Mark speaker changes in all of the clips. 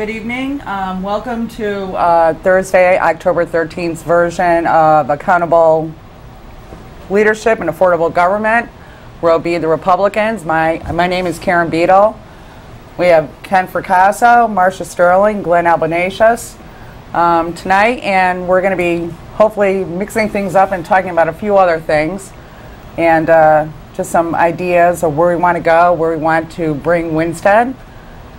Speaker 1: Good evening. Welcome to Thursday, October 13th version of Accountable Leadership and Affordable Government. We'll be the Republicans. My name is Karen Beadle. We have Ken Fracasso, Marcia Sterling, Glenn Albanesius tonight, and we're going to be hopefully mixing things up and talking about a few other things and just some ideas of where we want to go, where we want to bring Winsted.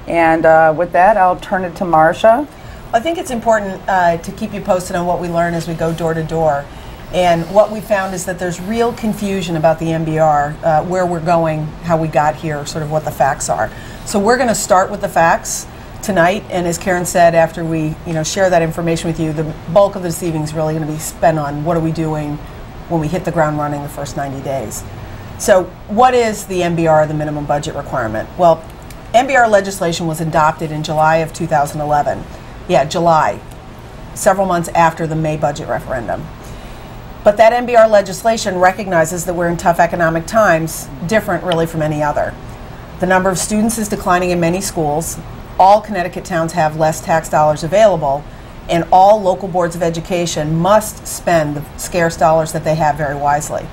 Speaker 1: And with that, I'll turn it to Marcia.
Speaker 2: I think it's important to keep you posted on what we learn as we go door to door. And what we found is that there's real confusion about the MBR, where we're going, how we got here, sort of what the facts are. So we're going to start with the facts tonight, and as Karen said, after we share that information with you, the bulk of this evening is really going to be spent on what are we doing when we hit the ground running the first 90 days. So what is the MBR, the minimum budget requirement? Well, MBR legislation was adopted in July of 2011. Yeah, July, several months after the May budget referendum. But that MBR legislation recognizes that we're in tough economic times, different really from any other. The number of students is declining in many schools. All Connecticut towns have less tax dollars available, and all local boards of education must spend the scarce dollars that they have very wisely.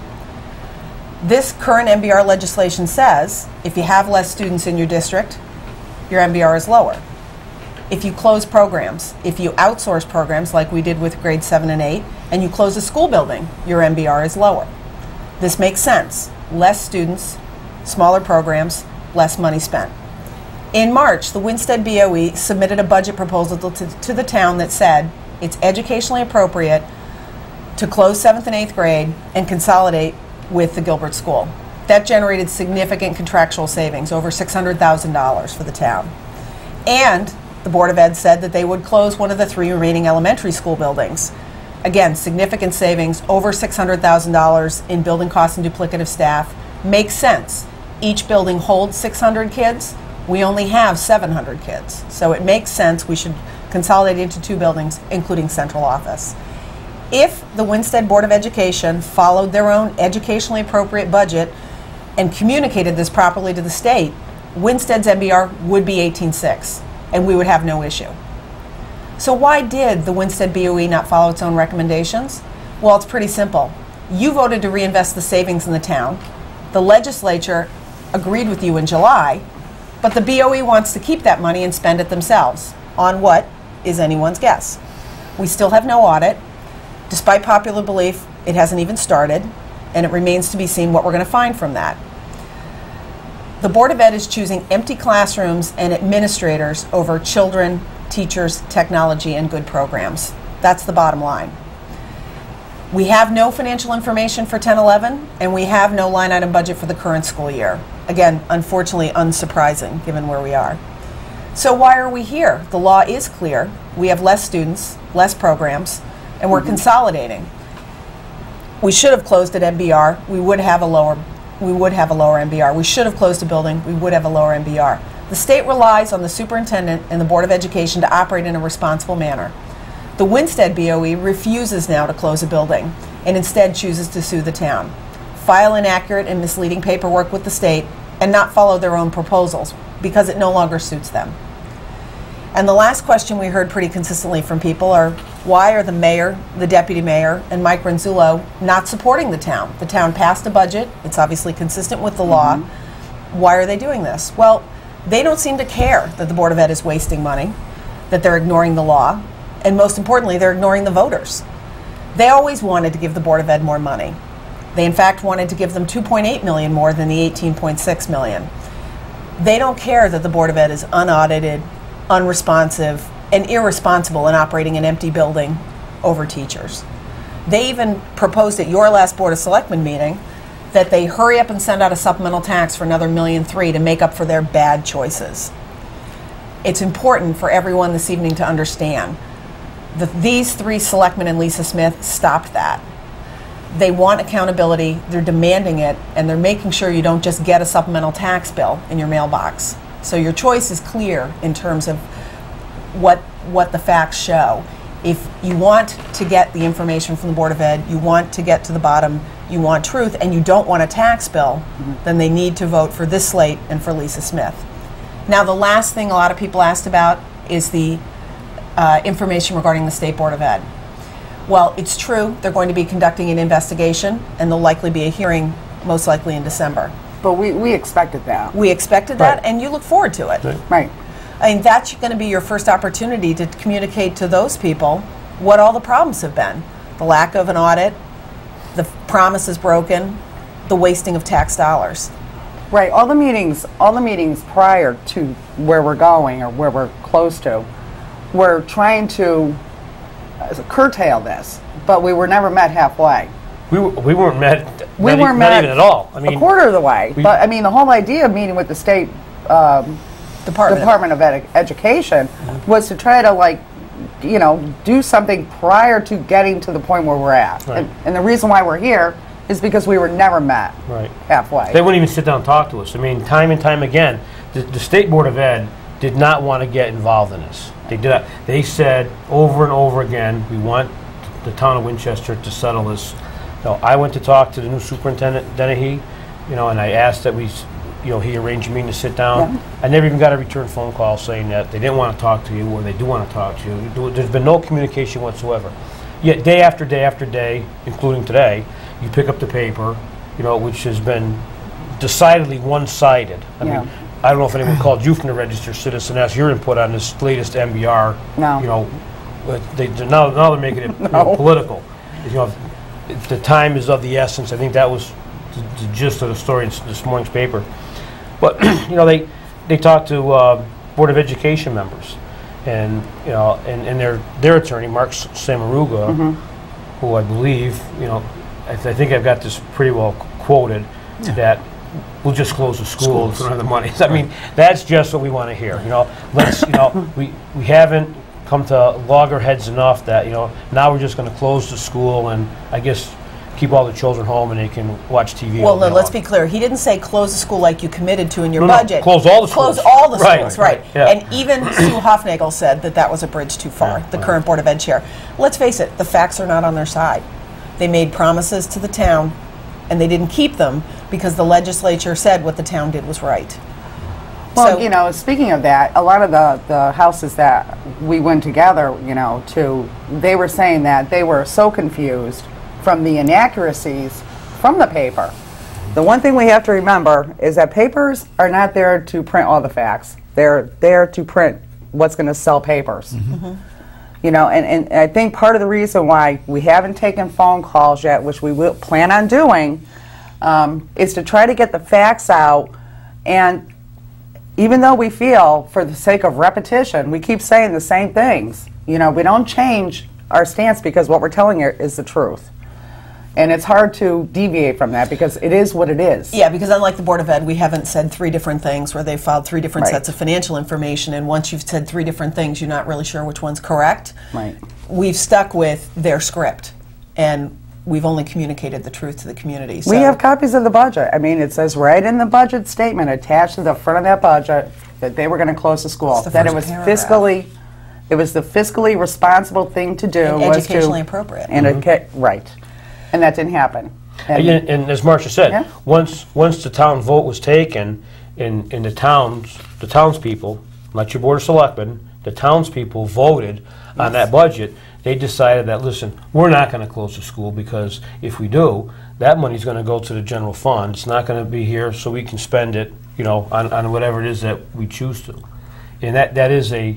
Speaker 2: This current MBR legislation says if you have less students in your district, your MBR is lower. If you close programs, if you outsource programs like we did with grades 7 and 8, and you close a school building, your MBR is lower. This makes sense. Less students, smaller programs, less money spent. In March, the Winsted BOE submitted a budget proposal to the town that said it's educationally appropriate to close 7th and 8th grade and consolidate with the Gilbert School. That generated significant contractual savings, over $600,000 for the town. And the Board of Ed said that they would close one of the 3 remaining elementary school buildings. Again, significant savings, over $600,000 in building costs and duplicative staff. Makes sense. Each building holds 600 kids. We only have 700 kids. So it makes sense we should consolidate into 2 buildings, including central office. If the Winsted Board of Education followed their own educationally appropriate budget and communicated this properly to the state, Winsted's MBR would be 18.6, and we would have no issue. So why did the Winsted BOE not follow its own recommendations? Well, it's pretty simple. You voted to reinvest the savings in the town. The legislature agreed with you in July, but the BOE wants to keep that money and spend it themselves. On what is anyone's guess? We still have no audit. Despite popular belief, it hasn't even started, and it remains to be seen what we're going to find from that. The Board of Ed is choosing empty classrooms and administrators over children, teachers, technology, and good programs. That's the bottom line. We have no financial information for 10-11, and we have no line item budget for the current school year. Again, unfortunately unsurprising given where we are. So why are we here? The law is clear. We have less students, less programs, and we're consolidating. We should have closed at MBR. We would have a lower MBR. We should have closed a building. We would have a lower MBR. The state relies on the superintendent and the Board of Education to operate in a responsible manner. The Winsted BOE refuses now to close a building and instead chooses to sue the town, file inaccurate and misleading paperwork with the state, and not follow their own proposals because it no longer suits them. And the last question we heard pretty consistently from people are, why are the mayor, the deputy mayor, and Mike Ronzullo not supporting the town? The town passed a budget. It's obviously consistent with the law. Why are they doing this? Well, they don't seem to care that the Board of Ed is wasting money, that they're ignoring the law, and most importantly, they're ignoring the voters. They always wanted to give the Board of Ed more money. They, in fact, wanted to give them $2.8 million more than the $18.6 million. They don't care that the Board of Ed is unaudited, unresponsive, and irresponsible in operating an empty building over teachers. They even proposed at your last Board of Selectmen meeting that they hurry up and send out a supplemental tax for another $1.3 million to make up for their bad choices. It's important for everyone this evening to understand that these 3 selectmen and Lisa Smith stopped that. They want accountability, they're demanding it, and they're making sure you don't just get a supplemental tax bill in your mailbox. So your choice is clear in terms of what the facts show. If you want to get the information from the Board of Ed, you want to get to the bottom, you want truth, and you don't want a tax bill, then they need to vote for this slate and for Lisa Smith. Now, the last thing a lot of people asked about is the information regarding the State Board of Ed. Well, it's true, they're going to be conducting an investigation, and there'll likely be a hearing, most likely in December.
Speaker 1: But we expected that.
Speaker 2: We expected that, and you look forward to it.
Speaker 1: Right.
Speaker 2: I mean, that's going to be your first opportunity to communicate to those people what all the problems have been. The lack of an audit, the promises broken, the wasting of tax dollars.
Speaker 1: Right. All the meetings prior to where we're going or where we're close to, we're trying to curtail this, but we were never met halfway.
Speaker 3: We weren't met.
Speaker 1: We weren't
Speaker 3: not
Speaker 1: met
Speaker 3: even at all. I mean,
Speaker 1: a quarter of the way. But I mean, the whole idea of meeting with the state Department of Education was to try to, like, you know, do something prior to getting to the point where we're at.
Speaker 3: Right.
Speaker 1: And the reason why we're here is because we were never met halfway.
Speaker 3: They wouldn't even sit down and talk to us. I mean, time and time again, the State Board of Ed did not want to get involved in this. They did not. They said over and over again, we want the town of Winchester to settle this. So I went to talk to the new superintendent, Dennehy, you know, and I asked that he arranged a meeting to sit down. Yeah. I never even got a return phone call saying that they didn't want to talk to you or they do want to talk to you. There's been no communication whatsoever. Yet day after day after day, including today, you pick up the paper, you know, which has been decidedly one-sided. I mean, I don't know if anyone called you from the Registered Citizen, asked your input on this latest MBR.
Speaker 1: No.
Speaker 3: You know, now they're making it political. You know, the time is of the essence. I think that was the gist of the story in this morning's paper. But you know, they talked to Board of Education members, and you know, and their attorney, Mark Samaruga, who I believe, you know, I think I've got this pretty well quoted, that we'll just close the schools for the money. I mean, that's just what we want to hear. You know, let's, you know, we haven't come to loggerheads enough that, you know, now we're just going to close the school and I guess keep all the children home and they can watch TV.
Speaker 2: Well, no, let's be clear. He didn't say close the school like you committed to in your budget.
Speaker 3: Close all the schools.
Speaker 2: Close all the schools, right.
Speaker 3: Yeah.
Speaker 2: And even Sue Hofnagel said that that was a bridge too far, the current Board of Ed chair. Let's face it, the facts are not on their side. They made promises to the town and they didn't keep them because the legislature said what the town did was right.
Speaker 1: Well, so, you know, speaking of that, a lot of the houses that we went together, you know, they were saying that they were so confused from the inaccuracies from the paper. The one thing we have to remember is that papers are not there to print all the facts. They're there to print what's going to sell papers. You know, and I think part of the reason why we haven't taken phone calls yet, which we will plan on doing, is to try to get the facts out. And even though we feel, for the sake of repetition, we keep saying the same things. You know, we don't change our stance because what we're telling you is the truth. And it's hard to deviate from that because it is what it is.
Speaker 2: Yeah, because unlike the Board of Ed, we haven't said three different things where they filed three different sets of financial information, and once you've said three different things, you're not really sure which one's correct.
Speaker 1: Right.
Speaker 2: We've stuck with their script, and we've only communicated the truth to the community. So
Speaker 1: we have copies of the budget. I mean, it says right in the budget statement attached to the front of that budget that they were going to close the school. That it was fiscally, it was the fiscally responsible thing to do.
Speaker 2: And educationally appropriate.
Speaker 1: And right. And that didn't happen.
Speaker 3: And as Marcia said, once the town vote was taken, in the townspeople, not your Board of Selectmen, the townspeople voted on that budget. They decided that, listen, we're not going to close the school because if we do, that money's going to go to the general fund. It's not going to be here so we can spend it, you know, on whatever it is that we choose to. And that is a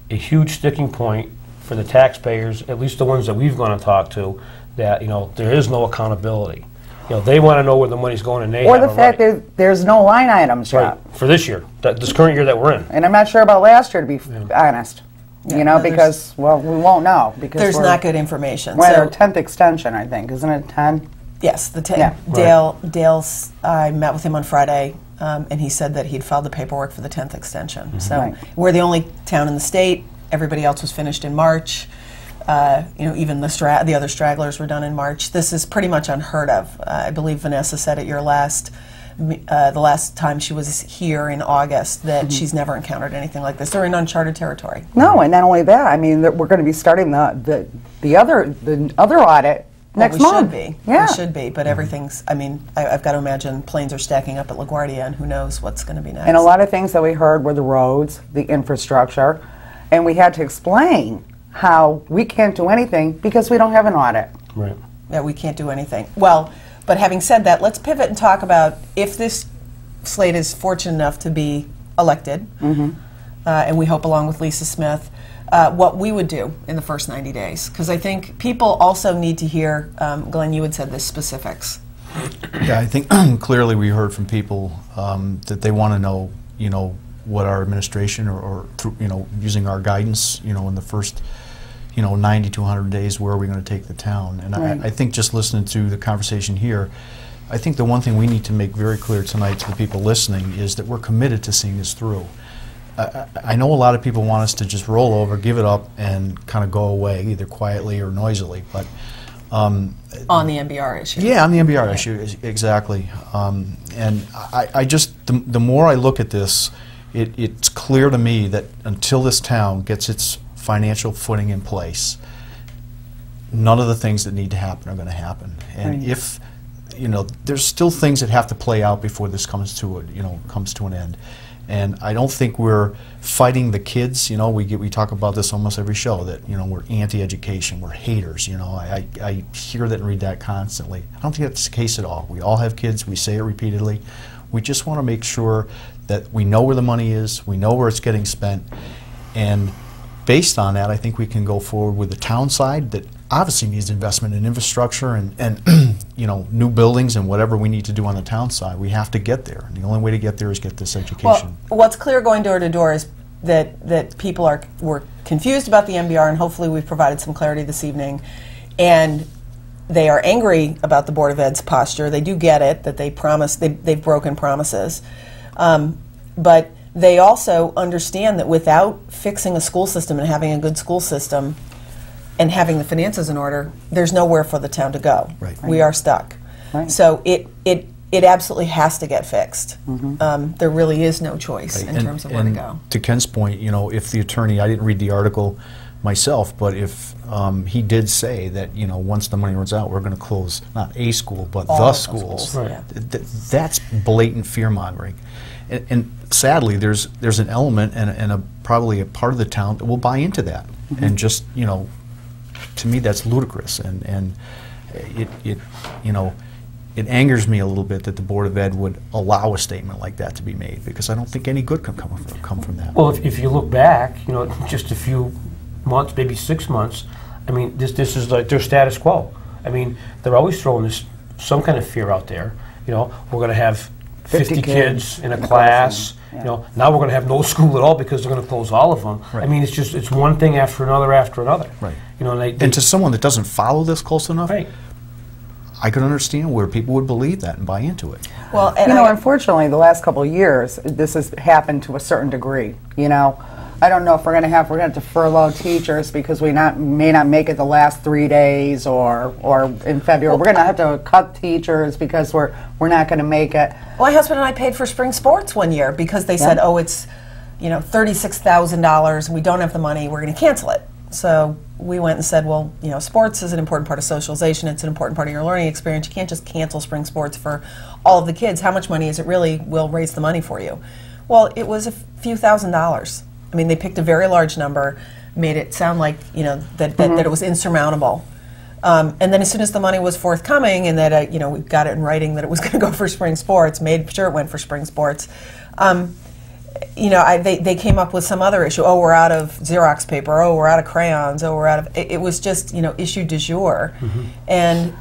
Speaker 3: huge sticking point for the taxpayers, at least the ones that we've gone to talk to, that, you know, there is no accountability. You know, they want to know where the money's going, and they
Speaker 1: or the fact that there's no line items yet.
Speaker 3: For this year, this current year that we're in.
Speaker 1: And I'm not sure about last year, to be honest. You know, because, well, we won't know. Because
Speaker 2: there's not good information.
Speaker 1: We're at our 10th extension, I think. Isn't it 10?
Speaker 2: Yes, the 10. Yeah. Dale's, I met with him on Friday, and he said that he'd filed the paperwork for the 10th extension. So we're the only town in the state. Everybody else was finished in March. You know, even the other stragglers were done in March. This is pretty much unheard of. I believe Vanessa said at your the last time she was here in August that she's never encountered anything like this. They're in uncharted territory.
Speaker 1: No, and not only that. I mean, we're going to be starting the other audit next month.
Speaker 2: We should be.
Speaker 1: Yeah,
Speaker 2: we should be. But everything's. I mean, I've got to imagine planes are stacking up at LaGuardia, and who knows what's going to be next.
Speaker 1: And a lot of things that we heard were the roads, the infrastructure. And we had to explain how we can't do anything because we don't have an audit.
Speaker 3: Right.
Speaker 2: Yeah, we can't do anything. Well, but having said that, let's pivot and talk about if this slate is fortunate enough to be elected, and we hope along with Lisa Smith, what we would do in the first 90 days. Because I think people also need to hear, Glenn, you had said the specifics.
Speaker 4: Yeah, I think clearly we heard from people that they want to know, what our administration or through, using our guidance, in the first, 90 to 100 days, where are we going to take the town? And
Speaker 1: Right.
Speaker 4: I think just listening to the conversation here, I think the one thing we need to make very clear tonight to the people listening is that we're committed to seeing this through. I know a lot of people want us to just roll over, give it up, and kind of go away, either quietly or noisily, but
Speaker 2: On the MBR issue.
Speaker 4: yeah, on the MBR issue, exactly. And I just, the more I look at this, it's clear to me that until this town gets its financial footing in place, none of the things that need to happen are going to happen. And
Speaker 1: Right.
Speaker 4: if, there's still things that have to play out before this comes to an end. And I don't think we're fighting the kids. We talk about this almost every show, that we're anti-education, we're haters. I hear that and read that constantly. I don't think that's the case at all. We all have kids. We say it repeatedly. We just want to make sure that we know where the money is, we know where it's getting spent, and based on that, I think we can go forward with the town side that obviously needs investment in infrastructure and new buildings and whatever we need to do on the town side. We have to get there. And the only way to get there is get this education.
Speaker 2: Well, what's clear going door to door is that people were confused about the MBR, and hopefully we've provided some clarity this evening. And they are angry about the Board of Ed's posture. They do get it, that they've broken promises. But they also understand that without fixing a school system and having a good school system and having the finances in order, there's nowhere for the town to go.
Speaker 4: Right.
Speaker 2: We are stuck.
Speaker 1: Right.
Speaker 2: So it absolutely has to get fixed. There really is no choice in terms of where to go.
Speaker 4: To Ken's point, if the attorney, I didn't read the article myself, but if he did say that, once the money runs out, we're going to close not a school, but
Speaker 2: All
Speaker 4: the
Speaker 2: of those
Speaker 4: schools.
Speaker 2: schools, yeah.
Speaker 4: That's blatant fear-mongering. And sadly, there's an element and probably a part of the town that will buy into that. And just, to me, that's ludicrous. And it angers me a little bit that the Board of Ed would allow a statement like that to be made, because I don't think any good can come from that.
Speaker 3: Well, if you look back, just a few months, maybe 6 months, I mean, this is like their status quo. I mean, they're always throwing some kind of fear out there. We're going to have 50 kids in a class.
Speaker 1: Yeah.
Speaker 3: Now we're going to have no school at all because they're going to close all of them.
Speaker 4: Right.
Speaker 3: I mean, it's one thing after another after another.
Speaker 4: Right.
Speaker 3: And
Speaker 4: And to someone that doesn't follow this close enough,
Speaker 3: right.
Speaker 4: I could understand where people would believe that and buy into it.
Speaker 2: Well, and
Speaker 1: Unfortunately, the last couple of years, this has happened to a certain degree. I don't know if we're going to have to furlough teachers because we may not make it the last 3 days, or in February we're going to have to cut teachers because we're not going to make it.
Speaker 2: my husband and I paid for spring sports one year because they said, oh, it's $36,000 and we don't have the money, we're going to cancel it. So we went and said, well, sports is an important part of socialization, it's an important part of your learning experience. You can't just cancel spring sports for all of the kids. How much money is it really will raise the money for you? Well, it was a few $1,000s. I mean, they picked a very large number, made it sound like, that it was insurmountable. And then as soon as the money was forthcoming and that, we got it in writing that it was going to go for spring sports, made sure it went for spring sports, they came up with some other issue. Oh, we're out of Xerox paper. Oh, we're out of crayons. Oh, we're out of... It was just, issue du jour. And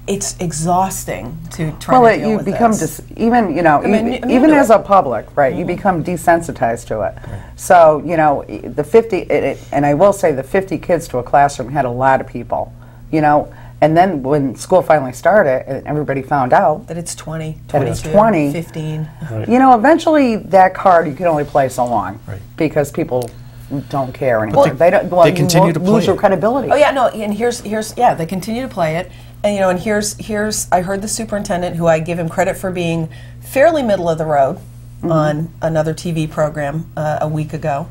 Speaker 2: it's exhausting to try to deal
Speaker 1: you
Speaker 2: with
Speaker 1: become
Speaker 2: this.
Speaker 1: even as a public, right? You become desensitized to it.
Speaker 4: Right.
Speaker 1: So the 50, and I will say the 50 kids to a classroom had a lot of people, And then when school finally started, and everybody found out
Speaker 2: that it's 20,
Speaker 1: that it's
Speaker 2: 22,
Speaker 1: 20,
Speaker 2: 15.
Speaker 3: Right.
Speaker 1: Eventually that card you can only play so long,
Speaker 4: Right.
Speaker 1: because people don't care anymore.
Speaker 4: But they continue to play
Speaker 1: lose your
Speaker 4: it.
Speaker 1: credibility.
Speaker 2: Oh yeah, no, and here's they continue to play it, and and here's I heard the superintendent, who I give him credit for being fairly middle of the road on another TV program a week ago,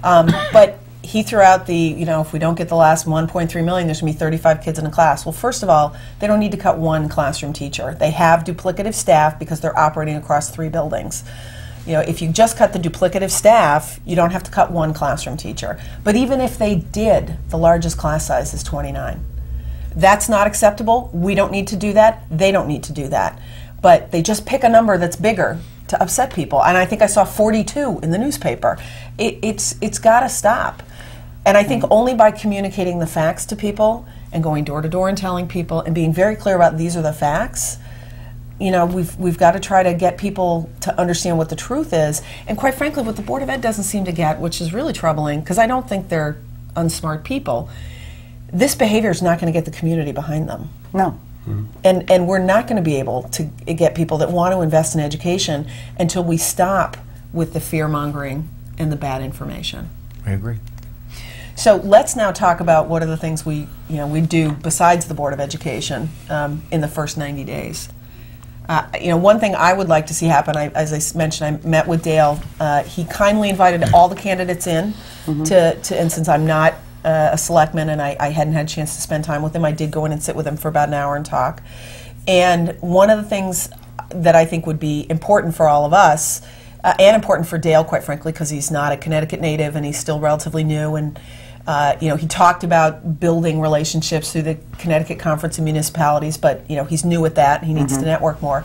Speaker 2: but he threw out the, if we don't get the last 1.3 million, there's going to be 35 kids in a class. Well, first of all, they don't need to cut one classroom teacher. They have duplicative staff because they're operating across 3 buildings. if you just cut the duplicative staff, you don't have to cut one classroom teacher. But even if they did, the largest class size is 29. That's not acceptable. We don't need to do that. They don't need to do that. But they just pick a number that's bigger to upset people. And I think I saw 42 in the newspaper. It's got to stop. And I think only by communicating the facts to people and going door to door and telling people and being very clear about these are the facts, we've got to try to get people to understand what the truth is. And quite frankly, what the Board of Ed doesn't seem to get, which is really troubling, because I don't think they're unsmart people, this behavior is not going to get the community behind them.
Speaker 1: No.
Speaker 2: And we're not going to be able to get people that want to invest in education until we stop with the fear-mongering and the bad information.
Speaker 4: I agree.
Speaker 2: So let's now talk about what are the things we do besides the Board of Education in the first 90 days. One thing I would like to see happen, as I mentioned, I met with Dale. He kindly invited all the candidates in to and since I'm not a selectman and I hadn't had a chance to spend time with him, I did go in and sit with him for about an hour and talk. And one of the things that I think would be important for all of us, and important for Dale, quite frankly, because he's not a Connecticut native and he's still relatively new, and he talked about building relationships through the Connecticut Conference of Municipalities, but he's new at that. He needs to network more.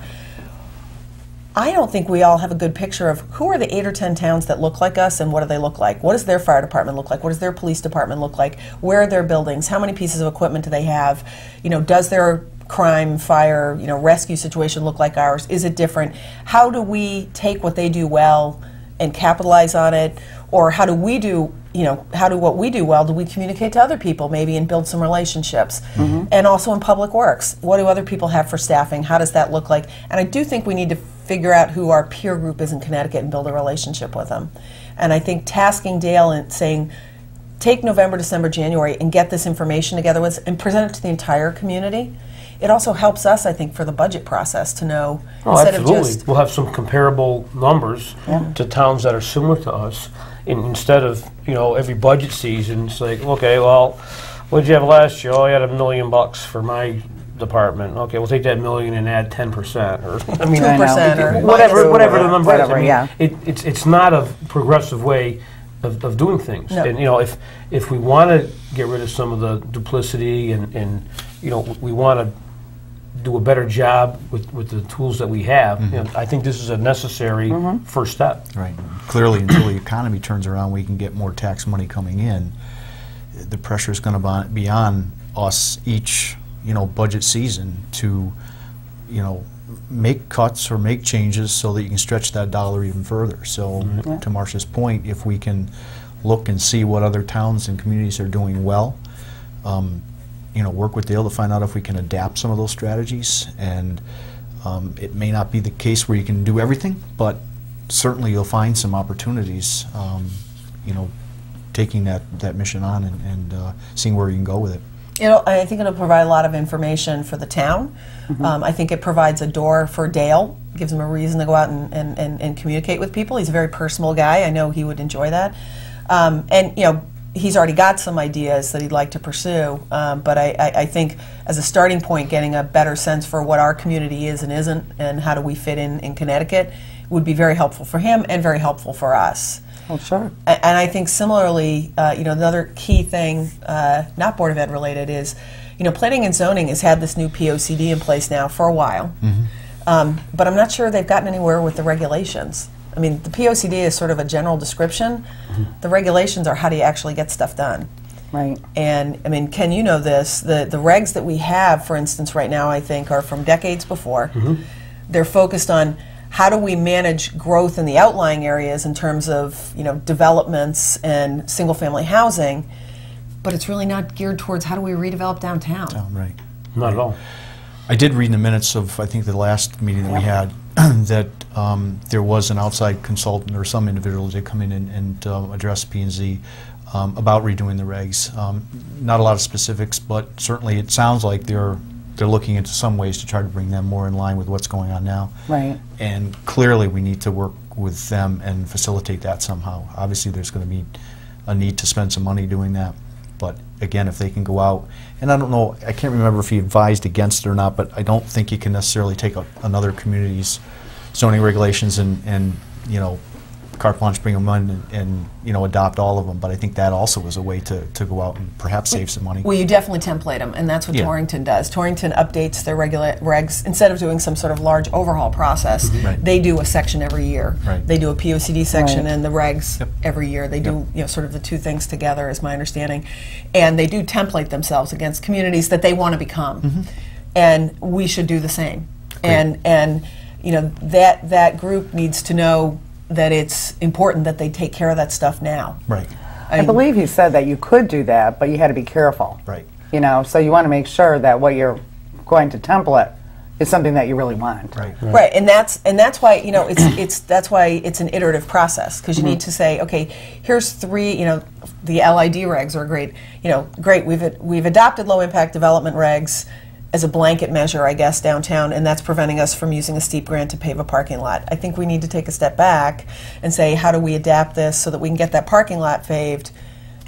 Speaker 2: I don't think we all have a good picture of who are the 8 or 10 towns that look like us and what do they look like. What does their fire department look like? What does their police department look like? Where are their buildings? How many pieces of equipment do they have? Does their crime, fire, rescue situation look like ours? Is it different? How do we take what they do well and capitalize on it? Or how do we do, what we do well, do we communicate to other people maybe and build some relationships? And also in public works, what do other people have for staffing? How does that look like? And I do think we need to figure out who our peer group is in Connecticut and build a relationship with them. And I think tasking Dale and saying, take November, December, January and get this information together with us and present it to the entire community. It also helps us, I think, for the budget process to know, instead
Speaker 3: absolutely.
Speaker 2: of just...
Speaker 3: We'll have some comparable numbers to towns that are similar to us. Instead of, every budget season, it's like, okay, well, what did you have last year? Oh, I had $1 million for my department. Okay, we'll take that $1 million and add 10%, or
Speaker 2: 2%, or
Speaker 3: whatever the number is.
Speaker 1: Whatever, yeah.
Speaker 3: It's not a progressive way of doing things.
Speaker 2: No.
Speaker 3: And if we want to get rid of some of the duplicity and we want to do a better job with the tools that we have, I think this is a necessary first step.
Speaker 4: Right. Clearly, until the economy turns around, we can get more tax money coming in. The pressure is going to be on us each, budget season to, make cuts or make changes so that you can stretch that dollar even further. So, to Marcia's point, if we can look and see what other towns and communities are doing well, work with Dale to find out if we can adapt some of those strategies. And it may not be the case where you can do everything, but certainly you'll find some opportunities, taking that mission on and seeing where you can go with it.
Speaker 2: I think it'll provide a lot of information for the town. I think it provides a door for Dale, gives him a reason to go out and communicate with people. He's a very personal guy. I know he would enjoy that. And he's already got some ideas that he'd like to pursue, but I think as a starting point, getting a better sense for what our community is and isn't and how do we fit in Connecticut would be very helpful for him and very helpful for us.
Speaker 1: Oh, sure.
Speaker 2: And I think similarly, another key thing, not Board of Ed related, is, planning and zoning has had this new POCD in place now for a while, but I'm not sure they've gotten anywhere with the regulations. I mean, the POCD is sort of a general description. The regulations are how do you actually get stuff done.
Speaker 1: Right.
Speaker 2: And, I mean, Ken, you know this, the regs that we have, for instance, right now, I think, are from decades before. They're focused on how do we manage growth in the outlying areas in terms of, developments and single-family housing, but it's really not geared towards how do we redevelop downtown.
Speaker 4: Right.
Speaker 3: Not at all.
Speaker 4: I did read in the minutes of, I think, the last meeting that we had, that there was an outside consultant or some individual that did come in and address P&Z about redoing the regs. Not a lot of specifics, but certainly it sounds like they're looking into some ways to try to bring them more in line with what's going on now.
Speaker 1: Right.
Speaker 4: And clearly we need to work with them and facilitate that somehow. Obviously there's going to be a need to spend some money doing that. But again, if they can go out, and I don't know, I can't remember if he advised against it or not, but I don't think you can necessarily take another community's zoning regulations and you know, carte blanche, bring them in and you know, adopt all of them. But I think that also was a way to go out and perhaps save some money.
Speaker 2: Well, you definitely template them, and that's what
Speaker 4: Yeah.
Speaker 2: Torrington does. Torrington updates their regular regs. Instead of doing some sort of large overhaul process,
Speaker 4: Right.
Speaker 2: they do a section every year.
Speaker 4: Right.
Speaker 2: They do a POCD section
Speaker 1: Right.
Speaker 2: and the regs
Speaker 4: Yep.
Speaker 2: every year. They do sort of the two things together, is my understanding. And they do template themselves against communities that they want to become. And we should do the same. And you know, that group needs to know that it's important that they take care of that stuff now.
Speaker 4: Right.
Speaker 1: I believe he said that you could do that, but you had to be careful.
Speaker 4: Right.
Speaker 1: You know, so you want to make sure that what you're going to template is something that you really want.
Speaker 4: Right.
Speaker 2: Right, and that's why, you know, that's why it's an iterative process, because you need to say, okay, here's 3, you know, the LID regs are great. You know, great. We've adopted low impact development regs as a blanket measure, I guess, downtown, and that's preventing us from using a steep grant to pave a parking lot. I think we need to take a step back and say, how do we adapt this so that we can get that parking lot paved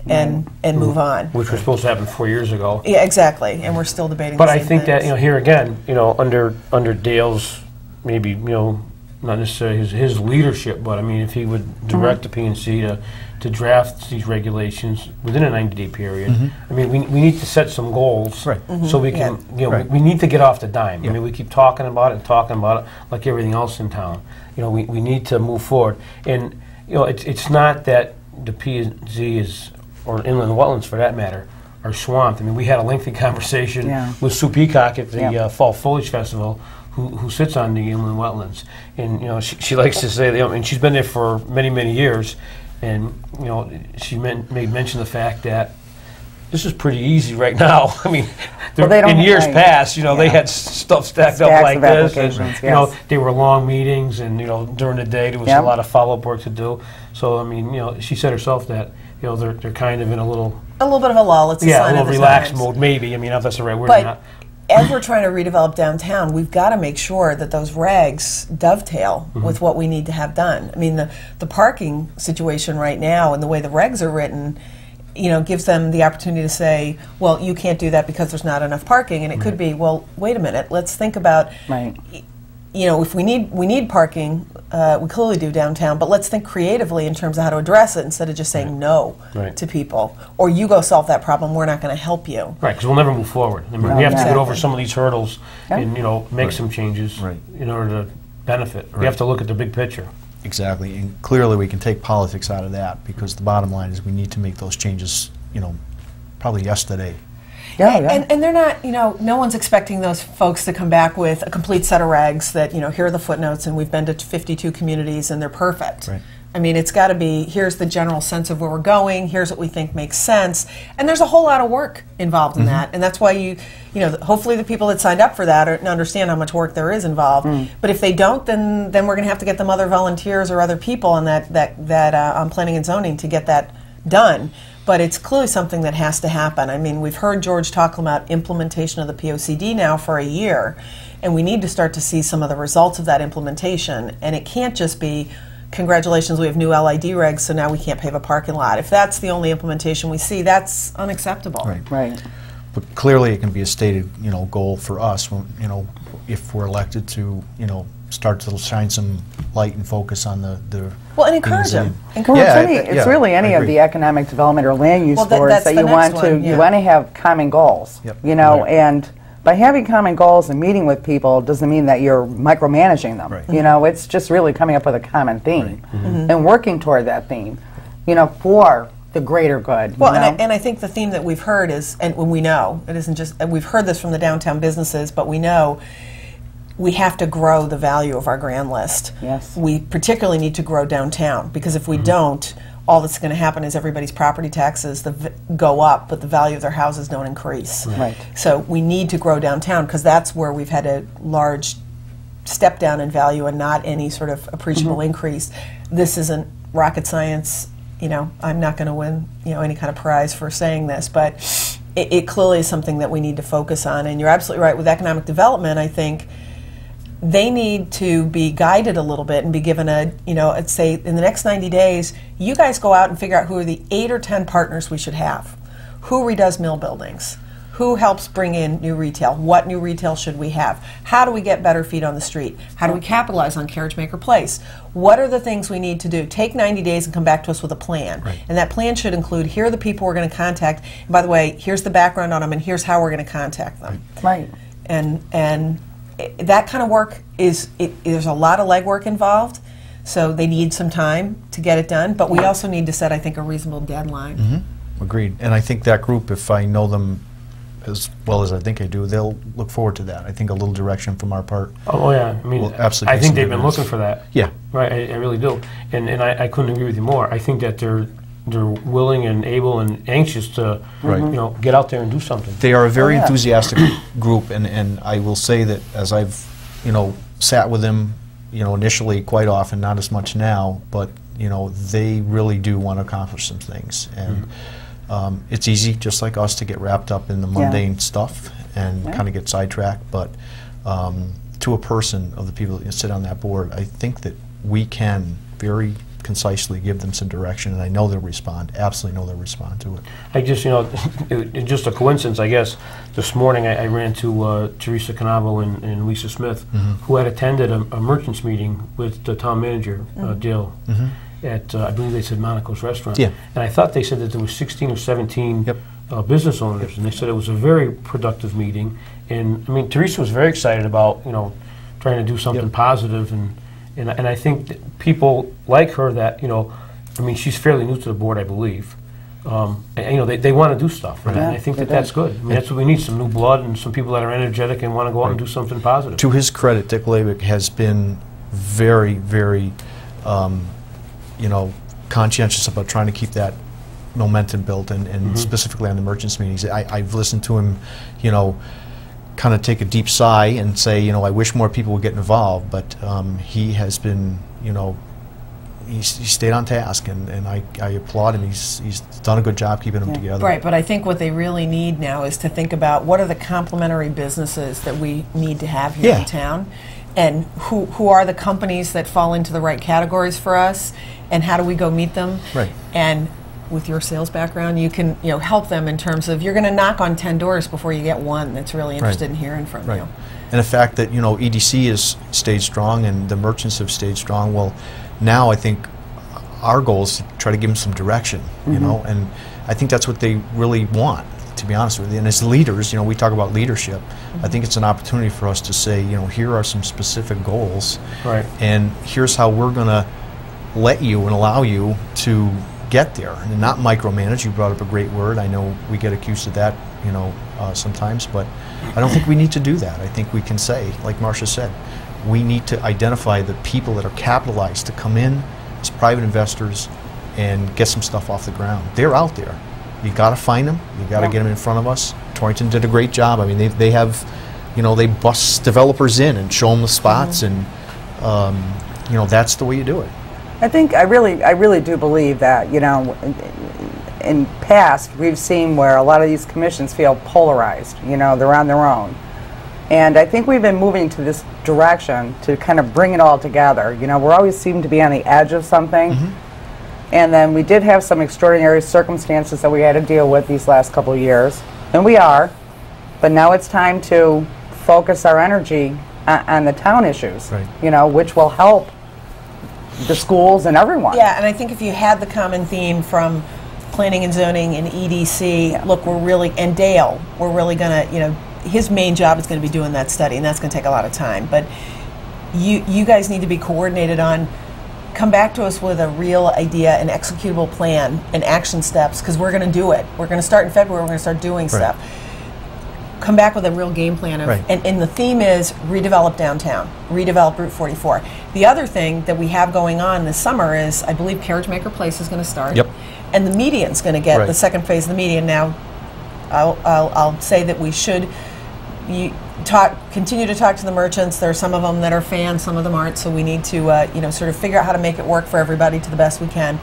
Speaker 2: and move on?
Speaker 3: Which was supposed to happen 4 years ago.
Speaker 2: Yeah, exactly, and we're still debating
Speaker 3: But
Speaker 2: the
Speaker 3: I
Speaker 2: same
Speaker 3: think that,
Speaker 2: things.
Speaker 3: you know, here again, you know, under Dale's, maybe, you know, not necessarily his leadership, but I mean, if he would direct the P&C to draft these regulations within a 90-day period, I mean, we need to set some goals,
Speaker 4: Right.
Speaker 3: so we can, you know,
Speaker 4: Right.
Speaker 3: we need to get off the dime.
Speaker 4: Yeah.
Speaker 3: I mean, we keep talking about it like everything else in town. You know, we need to move forward, and you know, it's not that the P&Z is, or inland wetlands for that matter, are swamped. I mean, we had a lengthy conversation
Speaker 1: Yeah.
Speaker 3: with Sue Peacock at the
Speaker 1: Yeah.
Speaker 3: Fall Foliage Festival, who sits on the inland wetlands, and you know, she likes to say, you know, and she's been there for many years, and you know, she made mention of the fact that this is pretty easy right now. I mean,
Speaker 1: Well, they don't-
Speaker 3: in years
Speaker 1: right.
Speaker 3: past, you know, they
Speaker 1: Yeah.
Speaker 3: had stuff stacked up
Speaker 1: Stacks
Speaker 3: like
Speaker 1: of
Speaker 3: this, and
Speaker 1: applications,
Speaker 3: you know,
Speaker 1: yes.
Speaker 3: they were long meetings, and you know, during the day there was
Speaker 1: Yep.
Speaker 3: a lot of follow-up work to do. So I mean, you know, she said herself that you know they're kind of in a little
Speaker 2: a little bit of a lull. It's a
Speaker 3: a
Speaker 2: sign
Speaker 3: little
Speaker 2: of the
Speaker 3: relaxed
Speaker 2: times.
Speaker 3: mode, maybe. I mean, if that's the right word or
Speaker 2: But
Speaker 3: not.
Speaker 2: as we're trying to redevelop downtown, we've got to make sure that those regs dovetail with what we need to have done. I mean, the parking situation right now and the way the regs are written, you know, gives them the opportunity to say, well, you can't do that because there's not enough parking. And it could be, well, wait a minute, let's think about,
Speaker 1: Right.
Speaker 2: you know, if we need parking, we clearly do downtown, but let's think creatively in terms of how to address it instead of just saying no
Speaker 3: Right.
Speaker 2: to people. Or you go solve that problem, we're not going to help you.
Speaker 3: Right, because we'll never move forward. I mean,
Speaker 1: No,
Speaker 3: we have to get
Speaker 2: exactly.
Speaker 3: over some of these hurdles
Speaker 1: Yeah.
Speaker 3: and, you know, make
Speaker 4: Right.
Speaker 3: some changes
Speaker 4: Right.
Speaker 3: in order to benefit. We
Speaker 4: Right.
Speaker 3: have to look at the big picture.
Speaker 4: Exactly, and clearly we can take politics out of that, because the bottom line is we need to make those changes, you know, probably yesterday.
Speaker 1: Yeah, yeah.
Speaker 2: And they're not, you know, no one's expecting those folks to come back with a complete set of regs that, you know, here are the footnotes and we've been to 52 communities and they're perfect.
Speaker 4: Right.
Speaker 2: I mean, it's got to be, here's the general sense of where we're going, here's what we think makes sense, and there's a whole lot of work involved in that, and that's why you know, hopefully the people that signed up for that understand how much work there is involved. But if they don't, then we're going to have to get them other volunteers or other people on that on planning and zoning to get that done. But it's clearly something that has to happen. I mean, we've heard George talk about implementation of the POCD now for a year, and we need to start to see some of the results of that implementation, and it can't just be, congratulations, we have new LID regs, so now we can't pave a parking lot. If that's the only implementation we see, that's unacceptable.
Speaker 4: Right.
Speaker 1: Right.
Speaker 4: But clearly, it can be a stated, you know, goal for us, when, you know, if we're elected to, you know, start to shine some light and focus on the
Speaker 2: Well, and encourage
Speaker 4: things
Speaker 2: them.
Speaker 4: that-
Speaker 1: Well,
Speaker 4: Yeah,
Speaker 1: it's really any
Speaker 4: I
Speaker 1: of
Speaker 4: agree.
Speaker 1: the economic development or land use
Speaker 2: Well,
Speaker 1: boards
Speaker 2: that's
Speaker 1: that
Speaker 2: the
Speaker 1: you
Speaker 2: next
Speaker 1: want to
Speaker 2: one, yeah.
Speaker 1: you want to have common goals.
Speaker 4: Yep.
Speaker 1: You know,
Speaker 4: Right.
Speaker 1: and by having common goals and meeting with people doesn't mean that you're micromanaging them.
Speaker 4: Right.
Speaker 1: You know, it's just really coming up with a common theme and working toward that theme. You know, for the greater good.
Speaker 2: Well,
Speaker 1: you know?
Speaker 2: and I think the theme that we've heard is, and when we know, it isn't just, and we've heard this from the downtown businesses, but we know we have to grow the value of our grand list.
Speaker 1: Yes.
Speaker 2: We particularly need to grow downtown, because if we don't, all that's going to happen is everybody's property taxes go up, but the value of their houses don't increase.
Speaker 1: Right.
Speaker 2: So we need to grow downtown, because that's where we've had a large step down in value and not any sort of appreciable increase. This isn't rocket science. You know, I'm not going to win, you know, any kind of prize for saying this, but it clearly is something that we need to focus on. And you're absolutely right with economic development. I think they need to be guided a little bit and be given a, you know, I'd say in the next 90 days, you guys go out and figure out who are the 8 or 10 partners we should have. Who redoes mill buildings? Who helps bring in new retail? What new retail should we have? How do we get better feet on the street? How do we capitalize on Carriage Maker Place? What are the things we need to do? Take 90 days and come back to us with a plan.
Speaker 4: Right.
Speaker 2: And that plan should include, here are the people we're going to contact. And by the way, here's the background on them, and here's how we're going to contact them.
Speaker 1: Right.
Speaker 2: And that kind of work there's a lot of legwork involved. So they need some time to get it done. But we also need to set, I think, a reasonable deadline.
Speaker 4: Agreed. And I think that group, if I know them as well as I think I do, they'll look forward to that. I think a little direction from our part.
Speaker 3: Oh yeah, I mean,
Speaker 4: Will absolutely
Speaker 3: I
Speaker 4: make
Speaker 3: think
Speaker 4: some
Speaker 3: they've been
Speaker 4: difference.
Speaker 3: looking for that.
Speaker 4: Yeah.
Speaker 3: Right, I really do, and I couldn't agree with you more. I think that they're willing and able and anxious to,
Speaker 4: Right.
Speaker 3: you know, get out there and do something.
Speaker 4: They are a very
Speaker 1: yeah.
Speaker 4: enthusiastic group, and I will say that as I've, you know, sat with them, you know, initially quite often, not as much now, but, you know, they really do want to accomplish some things. And it's easy, just like us, to get wrapped up in the mundane stuff and kind of get sidetracked, but to a person of the people that sit on that board, I think that we can very concisely give them some direction, and I know they'll respond, absolutely know they'll respond to it.
Speaker 3: I just, you know, it's just a coincidence, I guess. This morning I ran to Teresa Canavo and Lisa Smith, who had attended a merchants meeting with the town manager, Dale, at, I believe they said Monaco's Restaurant.
Speaker 4: Yeah.
Speaker 3: And I thought they said that there were 16 or 17
Speaker 4: Yep.
Speaker 3: business owners, and they said it was a very productive meeting. And, I mean, Teresa was very excited about, you know, trying to do something
Speaker 4: Yep.
Speaker 3: positive, and I think that people like her that, you know, I mean, she's fairly new to the board, I believe. And, you know, they want to do stuff, right?
Speaker 1: Yeah,
Speaker 3: And I think
Speaker 1: they
Speaker 3: that that's
Speaker 1: do.
Speaker 3: good. I mean, that's what we need, some new blood and some people that are energetic and want to go out and do something positive.
Speaker 4: To his credit, Dick Labick has been very, very, you know, conscientious about trying to keep that momentum built, and specifically on the merchants meetings. I've listened to him, you know, kind of take a deep sigh and say, you know, I wish more people would get involved, but he has been, you know, he stayed on task, and I applaud him. He's done a good job keeping them together.
Speaker 2: Right, but I think what they really need now is to think about what are the complementary businesses that we need to have here in town, and who are the companies that fall into the right categories for us, and how do we go meet them?
Speaker 4: Right.
Speaker 2: And with your sales background, you can, you know, help them in terms of, you're going to knock on 10 doors before you get one that's really interested in hearing from you.
Speaker 4: And the fact that, you know, EDC has stayed strong and the merchants have stayed strong, well, now I think our goal is to try to give them some direction, you know, and I think that's what they really want, to be honest with you. And as leaders, you know, we talk about leadership. I think it's an opportunity for us to say, you know, here are some specific goals,
Speaker 3: Right.
Speaker 4: and here's how we're going to let you and allow you to get there, and not micromanage. You brought up a great word. I know we get accused of that, you know, sometimes, but I don't think we need to do that. I think we can say, like Marcia said, we need to identify the people that are capitalized to come in as private investors and get some stuff off the ground. They're out there. You got to find them. You got to get them in front of us. Torrington did a great job. I mean, they have, you know, they bust developers in and show them the spots, and you know, that's the way you do it.
Speaker 1: I think I really do believe that, you know, in past we've seen where a lot of these commissions feel polarized, you know, they're on their own. And I think we've been moving to this direction to kind of bring it all together. You know, we always seem to be on the edge of something. And then we did have some extraordinary circumstances that we had to deal with these last couple of years. And we are. But now it's time to focus our energy on the town issues,
Speaker 4: Right.
Speaker 1: you know, which will help the schools and everyone.
Speaker 2: Yeah, and I think if you had the common theme from planning and zoning and EDC, look, we're really, and Dale, we're really going to, you know, his main job is going to be doing that study, and that's going to take a lot of time. But you guys need to be coordinated on, come back to us with a real idea, an executable plan, and action steps, because we're going to do it. We're going to start in February, we're going to start doing stuff. Come back with a real game plan of, and the theme is redevelop downtown, redevelop Route 44. The other thing that we have going on this summer is, I believe Carriage Maker Place is going to start.
Speaker 4: Yep.
Speaker 2: And the median's going to get the second phase of the median. Now, I'll say that we should continue to talk to the merchants. There are some of them that are fans, some of them aren't, so we need to you know, sort of figure out how to make it work for everybody to the best we can.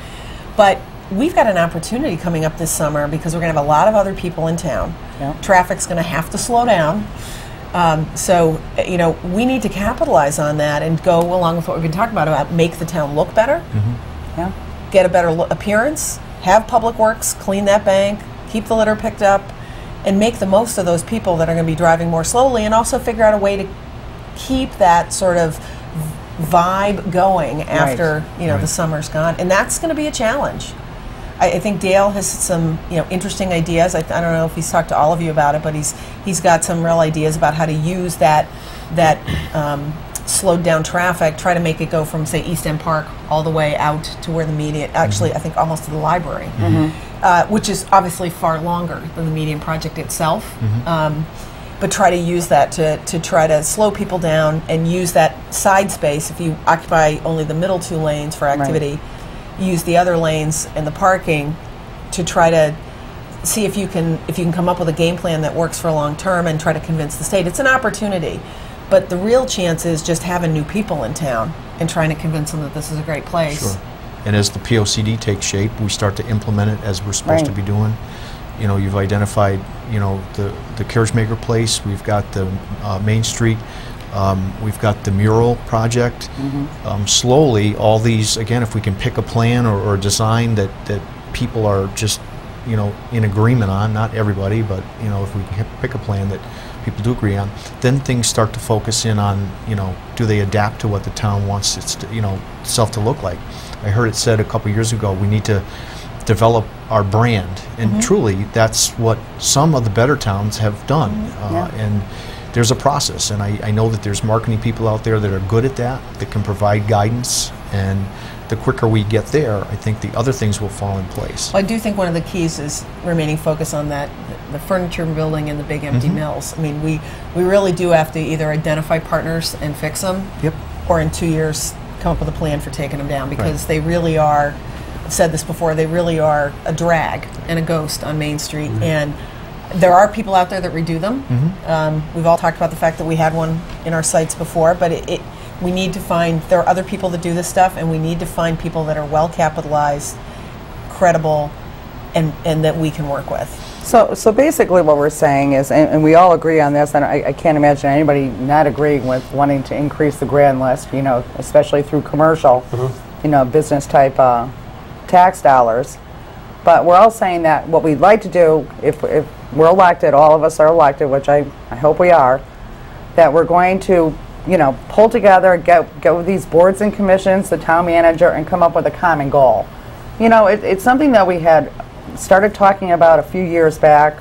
Speaker 2: But we've got an opportunity coming up this summer because we're going to have a lot of other people in town. Traffic's going to have to slow down. So, you know, we need to capitalize on that and go along with what we've been talking about make the town look better, get a better appearance, have Public Works clean that bank, keep the litter picked up, and make the most of those people that are going to be driving more slowly, and also figure out a way to keep that sort of vibe going after the summer's gone, and that's going to be a challenge. I think Dale has some interesting ideas. I don't know if he's talked to all of you about it, but he's got some real ideas about how to use that slowed down traffic, try to make it go from, say, East End Park all the way out to where the median, actually I think almost to the library, which is obviously far longer than the median project itself. But try to use that to try to slow people down and use that side space. If you occupy only the middle 2 lanes for activity, use the other lanes and the parking to try to see if you can come up with a game plan that works for long term and try to convince the state. It's an opportunity, but the real chance is just having new people in town and trying to convince them that this is a great place.
Speaker 4: Sure. And as the POCD takes shape, we start to implement it as we're supposed to be doing. You've identified, the Carriage Maker Place. We've got the Main Street. We've got the mural project. Slowly, all these, again, if we can pick a plan or a design that people are just, in agreement on, not everybody, but, if we can pick a plan that people do agree on, then things start to focus in on, do they adapt to what the town wants its, itself to look like. I heard it said a couple years ago, we need to develop our brand, and truly that's what some of the better towns have done. And there's a process, and I know that there's marketing people out there that are good at that can provide guidance, and the quicker we get there, I think the other things will fall in place.
Speaker 2: Well, I do think one of the keys is remaining focused on that, the furniture building and the big empty mills. I mean, we really do have to either identify partners and fix them, or in 2 years come up with a plan for taking them down, because they really are, I've said this before, they really are a drag and a ghost on Main Street. And there are people out there that redo them. We've all talked about the fact that we had one in our sites before, but we need to find, there are other people that do this stuff, and we need to find people that are well capitalized, credible, and that we can work with.
Speaker 1: So basically what we're saying is, and we all agree on this, and I can't imagine anybody not agreeing with wanting to increase the grand list, especially through commercial, business type tax dollars. But we're all saying that what we'd like to do, if we're elected, all of us are elected, which I hope we are, that we're going to, pull together, get with these boards and commissions, the town manager, and come up with a common goal. It's something that we had started talking about a few years back,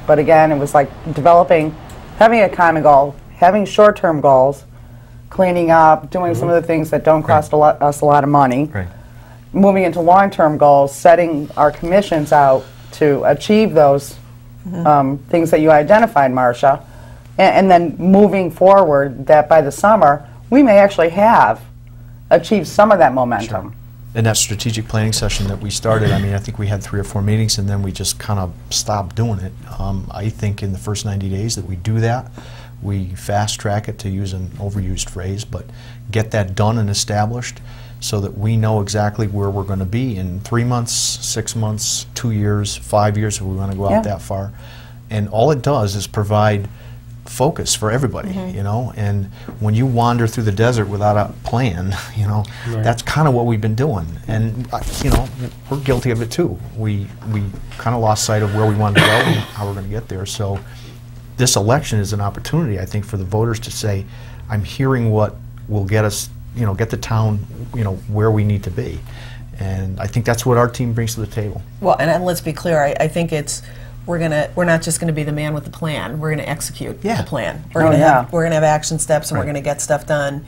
Speaker 1: but again, it was like having a common goal, having short-term goals, cleaning up, doing some of the things that don't cost us a lot of money. Moving into long-term goals, setting our commissions out to achieve those things that you identified, Marcia, and then moving forward that by the summer, we may actually have achieved some of that momentum.
Speaker 4: In that strategic planning session that we started, I think we had 3 or 4 meetings, and then we just kind of stopped doing it. I think in the first 90 days that we do that, we fast track it, to use an overused phrase, but get that done and established, so that we know exactly where we're going to be in 3 months, 6 months, 2 years, 5 years, if we want to go out that far. And all it does is provide focus for everybody, and when you wander through the desert without a plan, that's kind of what we've been doing. And we're guilty of it too. We kind of lost sight of where we wanted to go and how we're going to get there. So this election is an opportunity, I think, for the voters to say, I'm hearing what will get us, get the town, where we need to be. And I think that's what our team brings to the table.
Speaker 2: Well, and let's be clear, I think it's, we're not just going to be the man with the plan. We're going to execute the plan. We're going to have action steps, and we're going to get stuff done,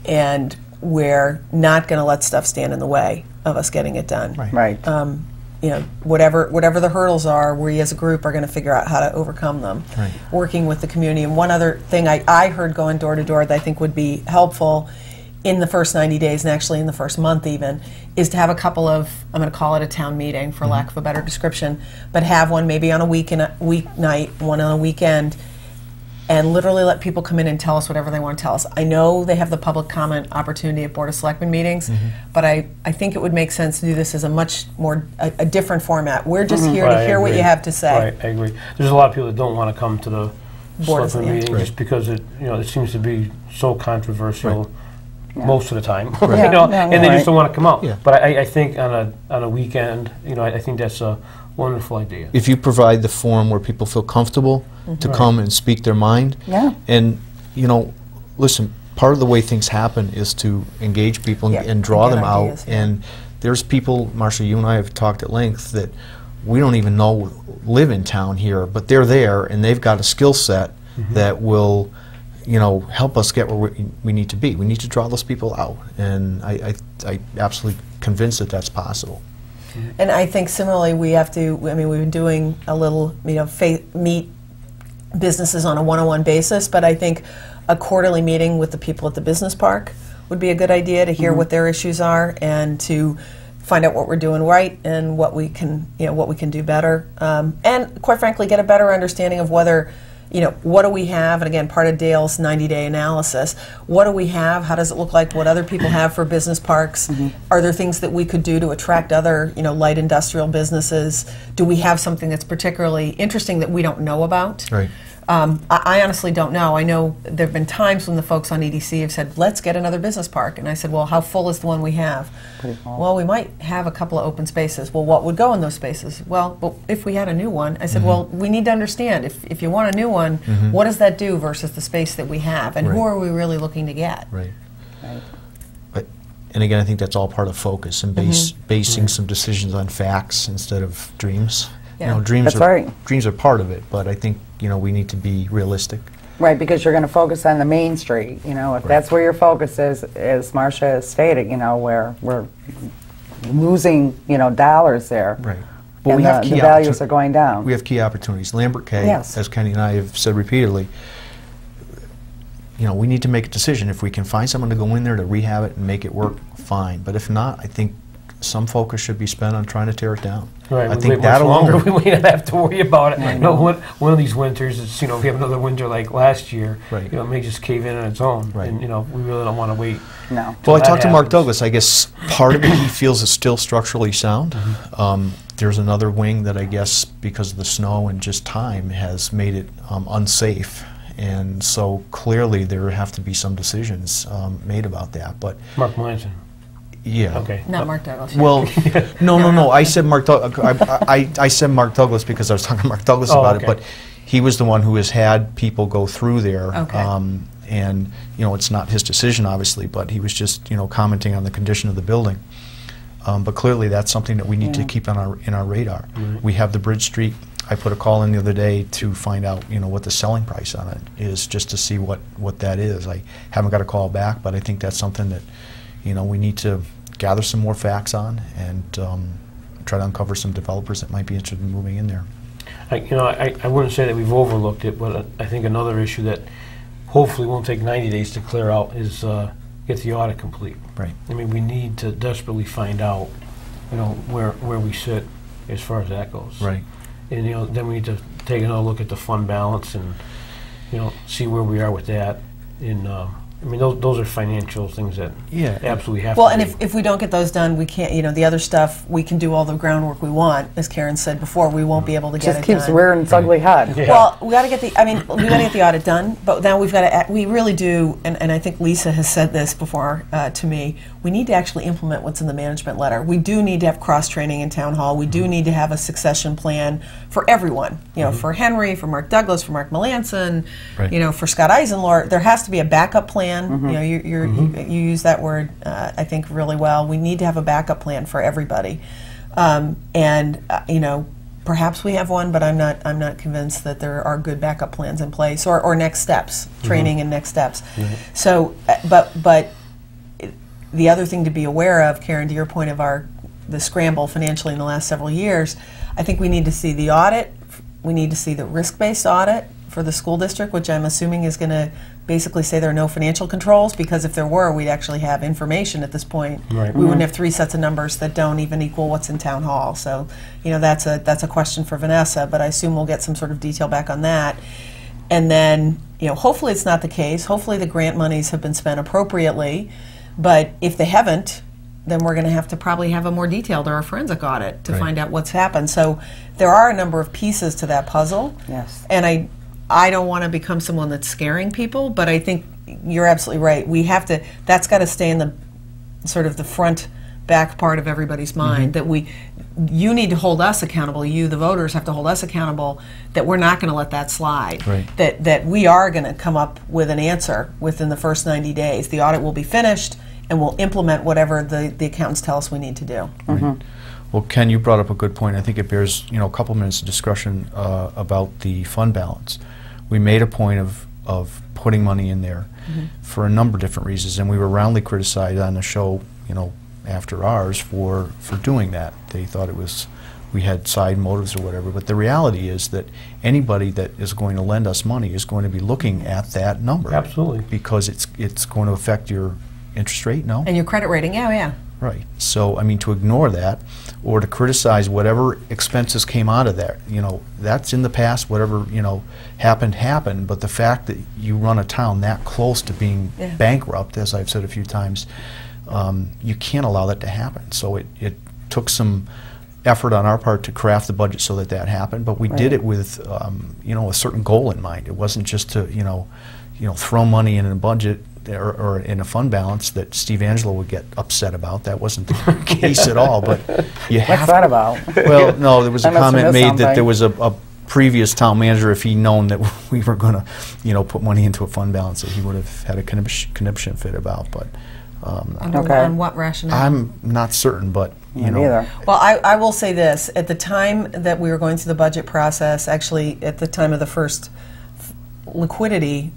Speaker 2: and we're not going to let stuff stand in the way of us getting it done. Whatever the hurdles are, we as a group are going to figure out how to overcome them. Working with the community. And one other thing I heard going door to door that I think would be helpful in the first 90 days, and actually in the first month even, is to have a couple of, I'm going to call it a town meeting for lack of a better description, but have one maybe on a weeknight, one on a weekend, and literally let people come in and tell us whatever they want to tell us. I know they have the public comment opportunity at Board of Selectmen meetings, but I think it would make sense to do this as a much more, a different format. We're just here to hear what you have to say.
Speaker 3: Right, I agree. There's a lot of people that don't want to come to the Selectmen meeting just because it seems to be so controversial. Most of the time, and they just don't want to come out. But I think on a weekend, I think that's a Wonderful idea.
Speaker 4: If you provide the forum where people feel comfortable to
Speaker 3: Right.
Speaker 4: come and speak their mind,
Speaker 1: Yeah.
Speaker 4: and you know, listen, part of the way things happen is to engage people and,
Speaker 2: Yeah,
Speaker 4: and draw
Speaker 2: and get
Speaker 4: them
Speaker 2: ideas,
Speaker 4: out.
Speaker 2: yeah.
Speaker 4: And there's people, Marcia, you and I have talked at length, that we don't even know live in town here, but they're there and they've got a skill set that will, you know, help us get where we need to be. We need to draw those people out, and I absolutely convinced that that's possible.
Speaker 2: And I think similarly we have to, I mean, we've been doing a little, you know, meet businesses on a one-on-one basis, but I think a quarterly meeting with the people at the business park would be a good idea to hear what their issues are and to find out what we're doing right and what we can, you know, what we can do better. And quite frankly, get a better understanding of whether, you know, what do we have? And again, part of Dale's 90-day analysis. What do we have? How does it look like? What other people have for business parks? Are there things that we could do to attract other, you know, light industrial businesses? Do we have something that's particularly interesting that we don't know about?
Speaker 4: Right.
Speaker 2: I honestly don't know. I know there have been times when the folks on EDC have said, let's get another business park. And I said, well, how full is the one we have?
Speaker 1: Pretty full.
Speaker 2: Well, we might have a couple of open spaces. Well, what would go in those spaces? Well, but if we had a new one, I said, well, we need to understand, if you want a new one, what does that do versus the space that we have? And who
Speaker 4: Right.
Speaker 2: are we really looking to get?
Speaker 4: Right.
Speaker 1: Right.
Speaker 4: But, and again, I think that's all part of focus and basing some decisions on facts instead of dreams.
Speaker 2: Yeah.
Speaker 4: You know, dreams
Speaker 1: That's
Speaker 4: are
Speaker 1: right.
Speaker 4: dreams are part of it, but I think, you know, we need to be realistic.
Speaker 1: Right, because you're going to focus on the main street. You know, if that's where your focus is, as Marcia has stated, you know, where we're losing, you know, dollars there.
Speaker 4: Right.
Speaker 1: And the values are going down.
Speaker 4: We have key opportunities. Lambert K,
Speaker 1: Yes.
Speaker 4: as Kenny and I have said repeatedly, you know, we need to make a decision. If we can find someone to go in there to rehab it and make it work, fine. But if not, I think some focus should be spent on trying to tear it down.
Speaker 3: Right,
Speaker 4: I
Speaker 3: we
Speaker 4: think
Speaker 3: wait
Speaker 4: that
Speaker 3: much longer,
Speaker 4: alone.
Speaker 3: we may not have to worry about it. You know, one of these winters, it's, you know, if we have another winter like last year,
Speaker 4: Right.
Speaker 3: you know, it may just cave in on its own.
Speaker 4: Right.
Speaker 3: And, you know, we really don't want to wait.
Speaker 1: No.
Speaker 3: till
Speaker 4: Well, I
Speaker 3: that
Speaker 4: talked to Mark
Speaker 3: happens.
Speaker 4: Douglas. I guess part of it he feels is still structurally sound. There's another wing that I guess because of the snow and just time has made it unsafe. And so clearly there have to be some decisions made about that. But
Speaker 3: Mark Melanson.
Speaker 4: yeah.
Speaker 3: Okay.
Speaker 2: Not Mark Douglas.
Speaker 4: Well, no. I said Mark. I said Mark Douglas because I was talking to Mark Douglas
Speaker 3: Oh,
Speaker 4: about
Speaker 3: okay.
Speaker 4: it. But he was the one who has had people go through there.
Speaker 2: Okay.
Speaker 4: And you know, it's not his decision, obviously, but he was just, you know, commenting on the condition of the building. But clearly, that's something that we need to keep on our radar. We have the Bridge Street. I put a call in the other day to find out, you know, what the selling price on it is, just to see what that is. I haven't got a call back, but I think that's something that, you know, we need to gather some more facts on and try to uncover some developers that might be interested in moving in there.
Speaker 3: I wouldn't say that we've overlooked it, but I think another issue that hopefully won't take 90 days to clear out is get the audit complete.
Speaker 4: Right.
Speaker 3: I mean, we need to desperately find out, you know, where we sit as far as that goes.
Speaker 4: Right.
Speaker 3: And, you know, then we need to take another look at the fund balance and, you know, see where we are with that. And, I mean, those are financial things that
Speaker 4: Yeah.
Speaker 3: absolutely have
Speaker 2: Well,
Speaker 3: to
Speaker 2: and
Speaker 3: be.
Speaker 2: if we don't get those done, we can't, you know, the other stuff, we can do all the groundwork we want. As Karen said before, we won't be able to get
Speaker 1: Just
Speaker 2: it
Speaker 1: keeps
Speaker 2: done.
Speaker 1: rearing its ugly head.
Speaker 3: Yeah.
Speaker 2: Well, we got to get the, I mean, we got to get the audit done, but now we've got to, we really do, and I think Lisa has said this before to me, we need to actually implement what's in the management letter. We do need to have cross-training in town hall. We do need to have a succession plan for everyone, you know, for Henry, for Mark Douglas, for Mark Melanson,
Speaker 4: Right.
Speaker 2: you know, for Scott Eisenlord. There has to be a backup plan. You know, you use that word, I think, really well. We need to have a backup plan for everybody. You know, perhaps we have one, but I'm not convinced that there are good backup plans in place or next steps, training and next steps. So, but the other thing to be aware of, Karen, to your point of the scramble financially in the last several years, I think we need to see the audit. We need to see the risk-based audit for the school district, which I'm assuming is going to basically say there are no financial controls, because if there were, we'd actually have information at this point.
Speaker 3: Right.
Speaker 2: We wouldn't have 3 sets of numbers that don't even equal what's in town hall. So, you know, that's a question for Vanessa, but I assume we'll get some sort of detail back on that. And then, you know, hopefully it's not the case. Hopefully the grant monies have been spent appropriately, but if they haven't, then we're going to have to probably have a more detailed or a forensic audit to
Speaker 4: Right.
Speaker 2: find out what's happened. So there are a number of pieces to that puzzle.
Speaker 1: Yes.
Speaker 2: And I don't want to become someone that's scaring people, but I think you're absolutely right. We have to, that's got to stay in the sort of the front back part of everybody's mind, that you need to hold us accountable. You, the voters, have to hold us accountable that we're not going to let that slide.
Speaker 4: Right.
Speaker 2: That we are going to come up with an answer within the first 90 days. The audit will be finished, and we'll implement whatever the accountants tell us we need to do.
Speaker 4: Right. Well, Ken, you brought up a good point. I think it bears, a couple minutes of discussion about the fund balance. We made a point of putting money in there for a number of different reasons, and we were roundly criticized on the show, after ours for doing that. They thought we had side motives or whatever, but the reality is that anybody that is going to lend us money is going to be looking at that number.
Speaker 3: Absolutely.
Speaker 4: Because it's going to affect your interest rate, no?
Speaker 2: And your credit rating, yeah.
Speaker 4: Right. So, I mean, to ignore that or to criticize whatever expenses came out of that, that's in the past, whatever, happened, but the fact that you run a town that close to being bankrupt, as I've said a few times, you can't allow that to happen. So it took some effort on our part to craft the budget so that happened, but we did it with, a certain goal in mind. It wasn't just to, throw money in a budget or in a fund balance that Steve Angelo would get upset about. That wasn't the case at all. But you have.
Speaker 1: What's that about?
Speaker 4: Well, no, there was a
Speaker 1: I must have
Speaker 4: comment
Speaker 1: missed
Speaker 4: made that there
Speaker 1: something.
Speaker 4: was a previous town manager, if he'd known that we were going to, put money into a fund balance, that he would have had a conniption fit about. But
Speaker 2: On what rationale?
Speaker 4: I'm not certain, but
Speaker 1: Me neither.
Speaker 2: Well, I will say this. At the time that we were going through the budget process, actually at the time of the first liquidity,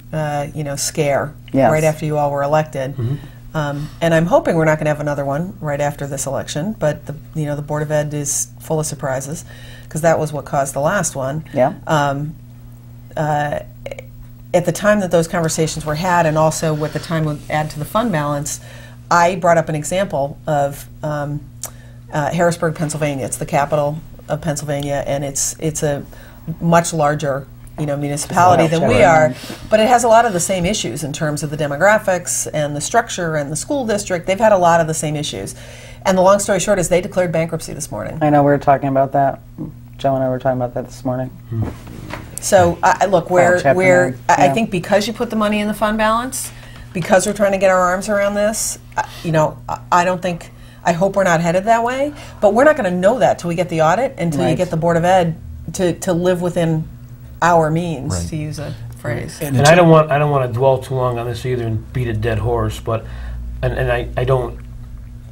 Speaker 2: scare,
Speaker 1: Yes.
Speaker 2: right after you all were elected, and I'm hoping we're not going to have another one right after this election, but the Board of Ed is full of surprises, because that was what caused the last one.
Speaker 1: Yeah.
Speaker 2: At the time that those conversations were had, and also what the time would add to the fund balance, I brought up an example of Harrisburg, Pennsylvania. It's the capital of Pennsylvania, and it's a much larger municipality than we are, but it has a lot of the same issues in terms of the demographics and the structure and the school district. They've had a lot of the same issues. And the long story short is they declared bankruptcy this morning.
Speaker 1: I know we were talking about that. Joe and I were talking about that this morning.
Speaker 2: So, look,
Speaker 1: Chapter 9,
Speaker 2: I
Speaker 1: yeah.
Speaker 2: think because you put the money in the fund balance, because we're trying to get our arms around this, I don't think, I hope we're not headed that way, but we're not going to know that till we get the audit and till you
Speaker 1: Right.
Speaker 2: get the Board of Ed to live within our means,
Speaker 4: Right.
Speaker 2: to use a phrase.
Speaker 3: And I don't want to dwell too long on this either and beat a dead horse, but I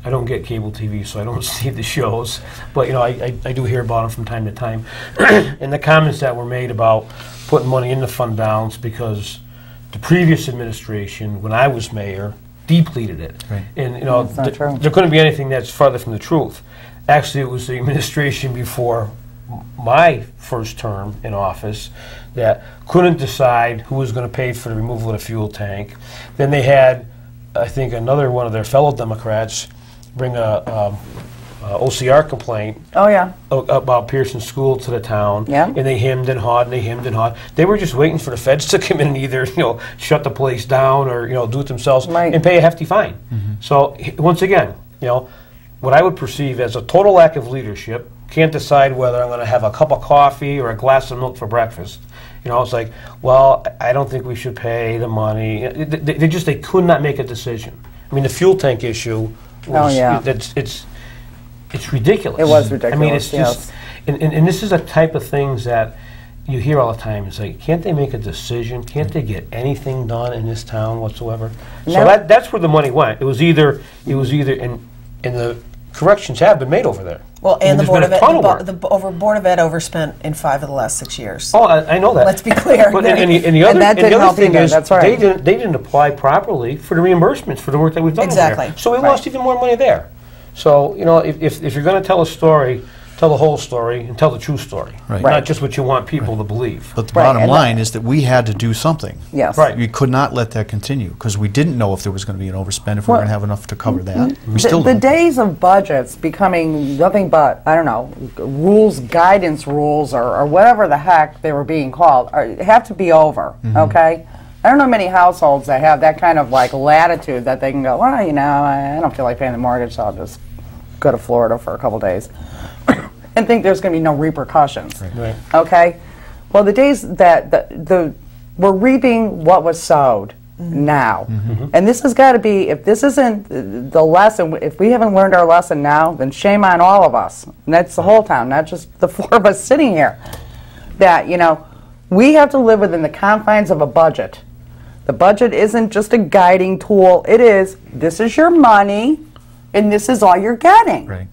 Speaker 3: don't get cable TV, so I don't see the shows. But I do hear about them from time to time. And the comments that were made about putting money in the fund balance because the previous administration, when I was mayor, depleted it.
Speaker 4: Right.
Speaker 3: And
Speaker 1: That's not true.
Speaker 3: there couldn't be anything that's farther from the truth. Actually, it was the administration before my first term in office that couldn't decide who was going to pay for the removal of the fuel tank. Then they had, I think, another one of their fellow Democrats bring a OCR complaint
Speaker 1: Oh, yeah.
Speaker 3: about Pearson School to the town.
Speaker 1: Yeah.
Speaker 3: And they hemmed and hawed and they hemmed and hawed. They were just waiting for the feds to come in and either shut the place down or do it themselves
Speaker 1: Right.
Speaker 3: and pay a hefty fine. So once again, what I would perceive as a total lack of leadership. Can't decide whether I'm going to have a cup of coffee or a glass of milk for breakfast. It's like, well, I don't think we should pay the money. They could not make a decision. I mean, the fuel tank issue was, it's ridiculous.
Speaker 1: It was ridiculous,
Speaker 3: I mean, it's
Speaker 1: yes.
Speaker 3: just, and this is a type of things that you hear all the time. It's like, can't they make a decision? Can't they get anything done in this town whatsoever?
Speaker 1: No.
Speaker 3: So that's where the money went. It was either, and the corrections have been made over there.
Speaker 2: Well, and the
Speaker 3: there's
Speaker 2: Board
Speaker 3: been
Speaker 2: of
Speaker 3: a ton of work.
Speaker 2: Ed, Board of Ed overspent in 5 of the last 6 years.
Speaker 3: Oh, I know that.
Speaker 2: Let's be clear.
Speaker 3: But and the other,
Speaker 1: And that didn't
Speaker 3: the other
Speaker 1: help
Speaker 3: thing
Speaker 1: either,
Speaker 3: is,
Speaker 1: that's right.
Speaker 3: they didn't apply properly for the reimbursements for the work that we've done over
Speaker 2: Exactly.
Speaker 3: there. So we
Speaker 1: Right.
Speaker 3: lost even more money there. So if you're going to tell a story, tell the whole story and tell the true story,
Speaker 4: Right.
Speaker 3: not
Speaker 1: Right.
Speaker 3: just what you want people to believe.
Speaker 4: But the
Speaker 1: Right,
Speaker 4: bottom
Speaker 1: and
Speaker 4: line is that we had to do something.
Speaker 1: Yes.
Speaker 3: Right.
Speaker 4: We could not let that continue because we didn't know if there was going to be an overspend, if we were
Speaker 1: Well,
Speaker 4: going to have enough to cover that. We still
Speaker 1: The
Speaker 4: don't.
Speaker 1: days of budgets becoming nothing but, I don't know, rules, guidance rules, or whatever the heck they were being called, have to be over, okay? I don't know many households that have that kind of latitude that they can go, well, I don't feel like paying the mortgage, so I'll just go to Florida for a couple days and think there's going to be no repercussions.
Speaker 3: Right.
Speaker 1: Okay? Well, the days that we're reaping what was sowed. now. And this has got to be, if this isn't the lesson, if we haven't learned our lesson now, then shame on all of us. And that's the whole town, not just the 4 of us sitting here. That, you know, we have to live within the confines of a budget. The budget isn't just a guiding tool. It is, this is your money, and this is all you're getting.
Speaker 4: Right.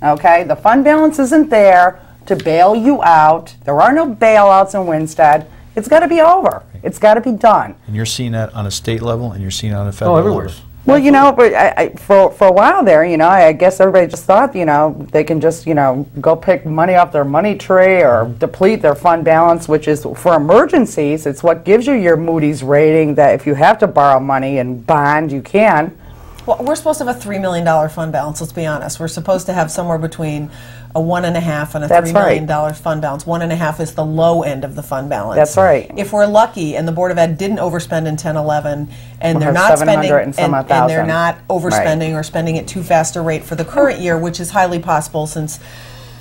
Speaker 1: Okay? The fund balance isn't there to bail you out. There are no bailouts in Winstead. It's got to be over. It's got to be done.
Speaker 4: And you're seeing that on a state level, and you're seeing it on a federal
Speaker 3: everywhere.
Speaker 4: level.
Speaker 1: Well, you know, but for a while there, you know, I guess everybody just thought, you know, they can just, you know, go pick money off their money tree or deplete their fund balance, which is for emergencies. It's what gives you your Moody's rating that if you have to borrow money and bond, you can.
Speaker 2: Well, we're supposed to have a $3 million fund balance, let's be honest. We're supposed to have somewhere between a $1.5 and a
Speaker 1: That's
Speaker 2: $3 million fund balance. 1.5 is the low end of the fund balance.
Speaker 1: That's right.
Speaker 2: If we're lucky and the Board of Ed didn't overspend in 10-11 and they're
Speaker 1: have
Speaker 2: not
Speaker 1: 700
Speaker 2: spending
Speaker 1: and some odd
Speaker 2: and they're
Speaker 1: thousand.
Speaker 2: not overspending or spending at too fast a rate for the current year, which is highly possible since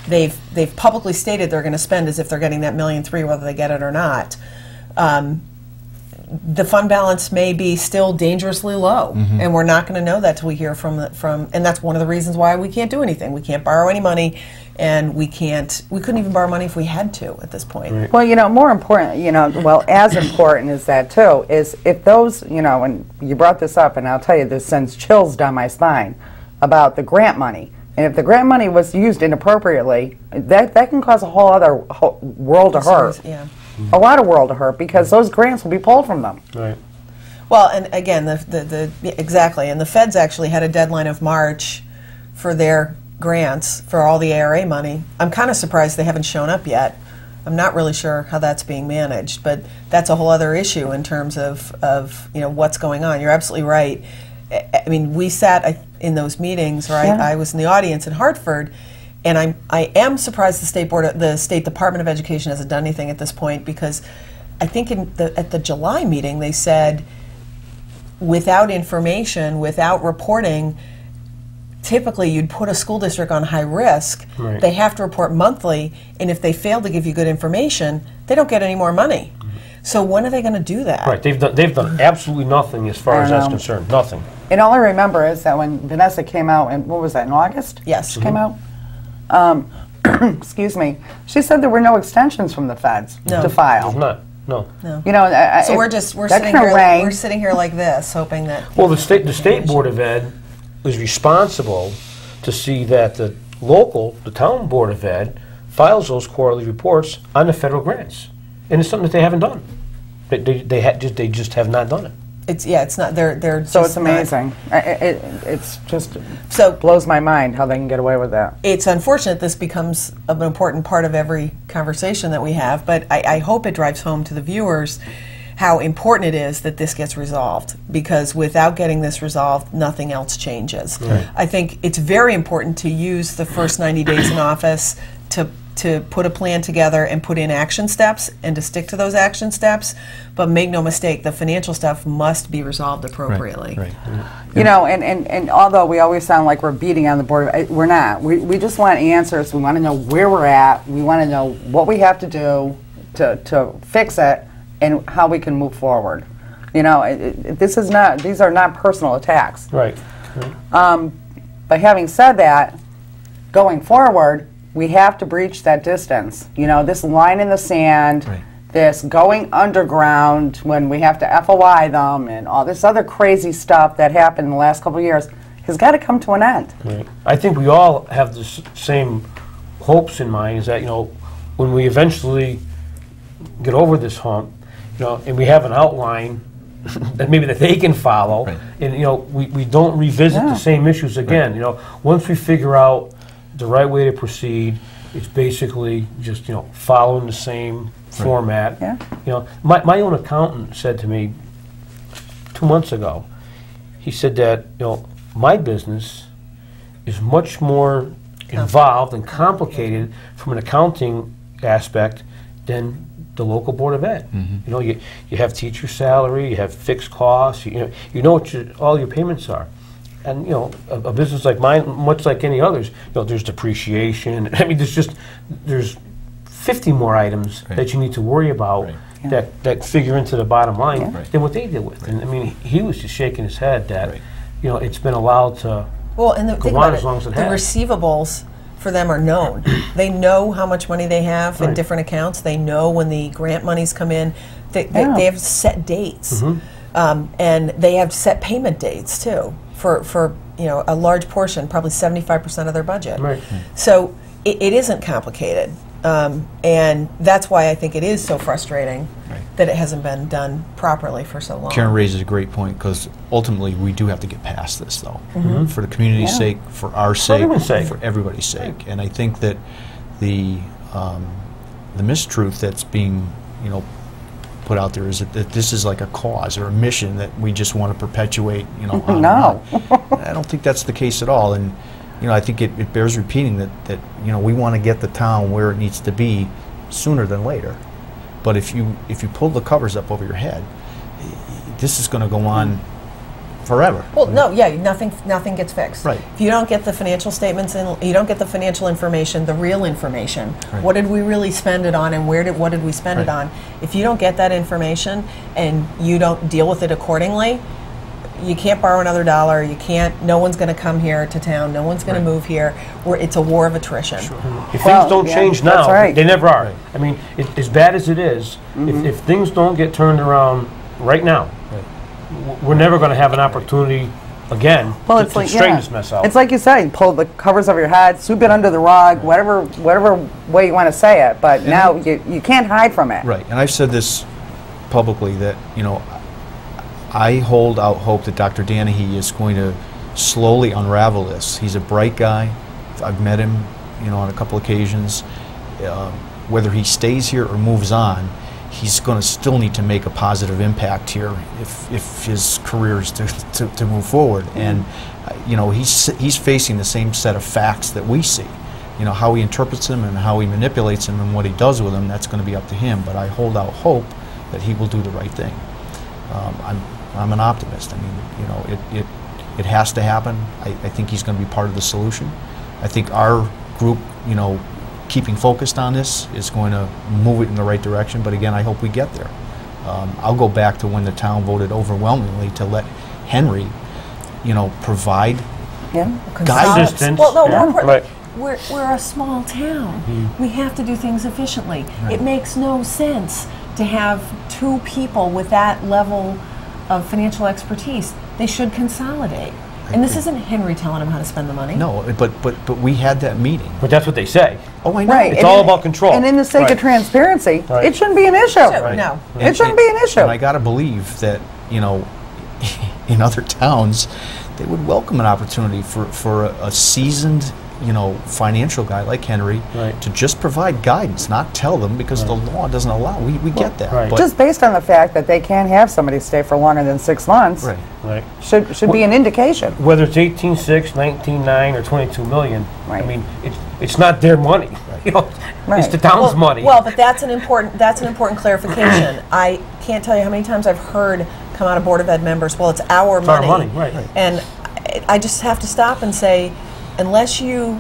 Speaker 2: they've publicly stated they're going to spend as if they're getting that $1.3 million whether they get it or not. The fund balance may be still dangerously low, and we're not going to know that till we hear from and that's one of the reasons why we can't do anything. We can't borrow any money, and we couldn't even borrow money if we had to at this point.
Speaker 3: Right.
Speaker 1: Well, you know, more important, you know, well, as important as that too, is if those, you know, and you brought this up, and I'll tell you, this sends chills down my spine about the grant money. And if the grant money was used inappropriately, that can cause a whole other world of hurt.
Speaker 2: Yeah.
Speaker 1: A lot of world of hurt, because those grants will be pulled from them.
Speaker 3: Right.
Speaker 2: Well, and again, exactly, and the feds actually had a deadline of March for their grants for all the ARA money. I'm kind of surprised they haven't shown up yet. I'm not really sure how that's being managed, but that's a whole other issue in terms of you know what's going on. You're absolutely right. I mean, we sat in those meetings, right?
Speaker 1: Yeah.
Speaker 2: I was in the audience in Hartford. And I am surprised the State Department of Education hasn't done anything at this point, because I think at the July meeting they said without information, without reporting, typically you'd put a school district on high risk.
Speaker 3: Right.
Speaker 2: They have to report monthly, and if they fail to give you good information, they don't get any more money. So when are they going to do that?
Speaker 3: Right. They've done absolutely nothing as far as that's concerned. Nothing.
Speaker 1: And all I remember is that when Vanessa came out, and what was that, in August?
Speaker 2: Yes.
Speaker 1: She came out? Excuse me. She said there were no extensions from the feds to file.
Speaker 3: There's not. No.
Speaker 1: You know,
Speaker 2: So we're sitting here like this, hoping that.
Speaker 3: Well, the state board of ed is responsible to see that the town board of ed files those quarterly reports on the federal grants, and it's something that they haven't done. They just have not done it.
Speaker 2: It's not. They're.
Speaker 1: So
Speaker 2: just
Speaker 1: it's amazing. It's just
Speaker 2: So
Speaker 1: blows my mind how they can get away with that.
Speaker 2: it's unfortunate this becomes an important part of every conversation that we have, but I hope it drives home to the viewers how important it is that this gets resolved, because without getting this resolved, nothing else changes.
Speaker 3: Right.
Speaker 2: I think it's very important to use the first 90 days in office to put a plan together and put in action steps and to stick to those action steps, but make no mistake, the financial stuff must be resolved appropriately.
Speaker 4: Right.
Speaker 1: You know, and although we always sound like we're beating on the board, we're not. We just want answers. We want to know where we're at. We want to know what we have to do to fix it and how we can move forward. You know, these are not personal attacks.
Speaker 3: Right.
Speaker 1: But having said that, going forward, we have to breach that distance. You know, this line in the sand,
Speaker 4: Right.
Speaker 1: this going underground when we have to FOI them, and all this other crazy stuff that happened in the last couple of years has got to come to an end.
Speaker 3: Right. I think we all have the same hopes in mind, is that, you know, when we eventually get over this hump, you know, and we have an outline that maybe that they can follow,
Speaker 4: Right.
Speaker 3: and, you know, we don't revisit
Speaker 1: Yeah.
Speaker 3: the same issues again. You know, once we figure out the right way to proceed, it's basically just, you know, following the same format.
Speaker 1: Yeah.
Speaker 3: You know, my own accountant said to me 2 months ago, he said that, you know, my business is much more involved and complicated from an accounting aspect than the local board of ed. You know, you have teacher salary, you have fixed costs, you know what all your payments are. And, you know, a business like mine, much like any others, you know, there's depreciation. I mean, there's 50 more items
Speaker 4: Right.
Speaker 3: that you need to worry about
Speaker 4: Right.
Speaker 3: that figure into the bottom line
Speaker 1: Yeah.
Speaker 3: than what they deal with. And I mean, he was just shaking his head that,
Speaker 4: Right.
Speaker 3: you know, it's been allowed to
Speaker 2: Well, and the
Speaker 3: go
Speaker 2: thing
Speaker 3: on
Speaker 2: about
Speaker 3: as long as
Speaker 2: it,
Speaker 3: it
Speaker 2: the
Speaker 3: has.
Speaker 2: receivables for them are known. They know how much money they have in
Speaker 3: Right.
Speaker 2: different accounts. They know when the grant monies come in.
Speaker 1: Yeah.
Speaker 2: They have set dates, and they have set payment dates too for you know, a large portion, probably 75% of their budget.
Speaker 3: Right.
Speaker 2: So it isn't complicated, and that's why I think it is so frustrating
Speaker 4: Right.
Speaker 2: that it hasn't been done properly for so long.
Speaker 4: Karen raises a great point, because ultimately we do have to get past this, though, for the community's
Speaker 1: Yeah.
Speaker 4: sake, for our sake,
Speaker 3: everyone's sake.
Speaker 4: for everybody's sake. And I think that the mistruth that's being, you know, put out there is that this is like a cause or a mission that we just want to perpetuate, you know. On and
Speaker 1: No.
Speaker 4: on. I don't think that's the case at all. And you know, I think it bears repeating that you know, we want to get the town where it needs to be sooner than later. But if you pull the covers up over your head, this is going to go on forever.
Speaker 2: Well, no, yeah, nothing gets fixed.
Speaker 4: Right.
Speaker 2: If you don't get the financial statements and you don't get the financial information, the real information,
Speaker 4: Right.
Speaker 2: what did we really spend it on, and what did we spend it
Speaker 4: Right.
Speaker 2: on? If you don't get that information and you don't deal with it accordingly, you can't borrow another dollar. You can't. No one's going to come here to town. No one's going
Speaker 4: Right.
Speaker 2: to move here. It's a war of attrition.
Speaker 3: If
Speaker 1: Well,
Speaker 3: things don't
Speaker 1: yeah,
Speaker 3: change
Speaker 1: that's
Speaker 3: now,
Speaker 1: right.
Speaker 3: they never are.
Speaker 4: Right.
Speaker 3: I mean, as bad as it is, if things don't get turned around right now, we're never going to have an opportunity again
Speaker 1: Well,
Speaker 3: to,
Speaker 1: it's
Speaker 3: to
Speaker 1: like
Speaker 3: straighten
Speaker 1: yeah.
Speaker 3: this mess out.
Speaker 1: It's like you said, pull the covers over your head, sweep it under the rug, whatever way you want to say it. But now you can't hide from it.
Speaker 4: Right, and I've said this publicly, that, you know, I hold out hope that Dr. Danahy is going to slowly unravel this. He's a bright guy. I've met him, you know, on a couple occasions. Whether he stays here or moves on, he's going to still need to make a positive impact here if his career is to move forward. And you know, he's facing the same set of facts that we see. You know, how he interprets them and how he manipulates them and what he does with them, that's going to be up to him. But I hold out hope that he will do the right thing. I'm an optimist. I mean, you know, it has to happen. I think he's going to be part of the solution. I think our group, you know, keeping focused on this is going to move it in the right direction. But again, I hope we get there. I'll go back to when the town voted overwhelmingly to let Henry, you know, provide
Speaker 1: Yeah.
Speaker 4: guidance.
Speaker 3: Consistent.
Speaker 2: Well, no,
Speaker 3: Yeah.
Speaker 2: more importantly,
Speaker 3: Right.
Speaker 2: we're a small town. We have to do things efficiently. It makes no sense to have two people with that level of financial expertise. They should consolidate. And this isn't Henry telling them how to spend the money.
Speaker 4: No, but we had that meeting.
Speaker 3: But that's what they say.
Speaker 4: Oh, I know.
Speaker 1: Right.
Speaker 3: It's
Speaker 1: and
Speaker 3: all
Speaker 1: in-
Speaker 3: about control.
Speaker 1: And in the sake
Speaker 3: Right.
Speaker 1: of transparency,
Speaker 3: Right.
Speaker 1: it shouldn't be an issue.
Speaker 2: Right. No.
Speaker 1: It shouldn't be an issue.
Speaker 4: And I got to believe that, you know, in other towns, they would welcome an opportunity for a seasoned, you know, financial guy like Henry
Speaker 3: Right.
Speaker 4: to just provide guidance, not tell them, because the law doesn't allow. We get that.
Speaker 3: Right.
Speaker 4: But,
Speaker 1: Just based on the fact that they can't have somebody stay for longer than 6 months
Speaker 4: right.
Speaker 3: Right.
Speaker 1: should be an indication.
Speaker 3: Whether it's 18.6, 19.9, or 22 million,
Speaker 1: Right.
Speaker 3: I mean, it's not their money. You know,
Speaker 1: Right.
Speaker 3: it's the town's money.
Speaker 2: Well, but that's an important clarification. I can't tell you how many times I've heard come out of Board of Ed members, well, it's our
Speaker 3: our
Speaker 2: money.
Speaker 3: money, right.
Speaker 2: And I just have to stop and say, unless you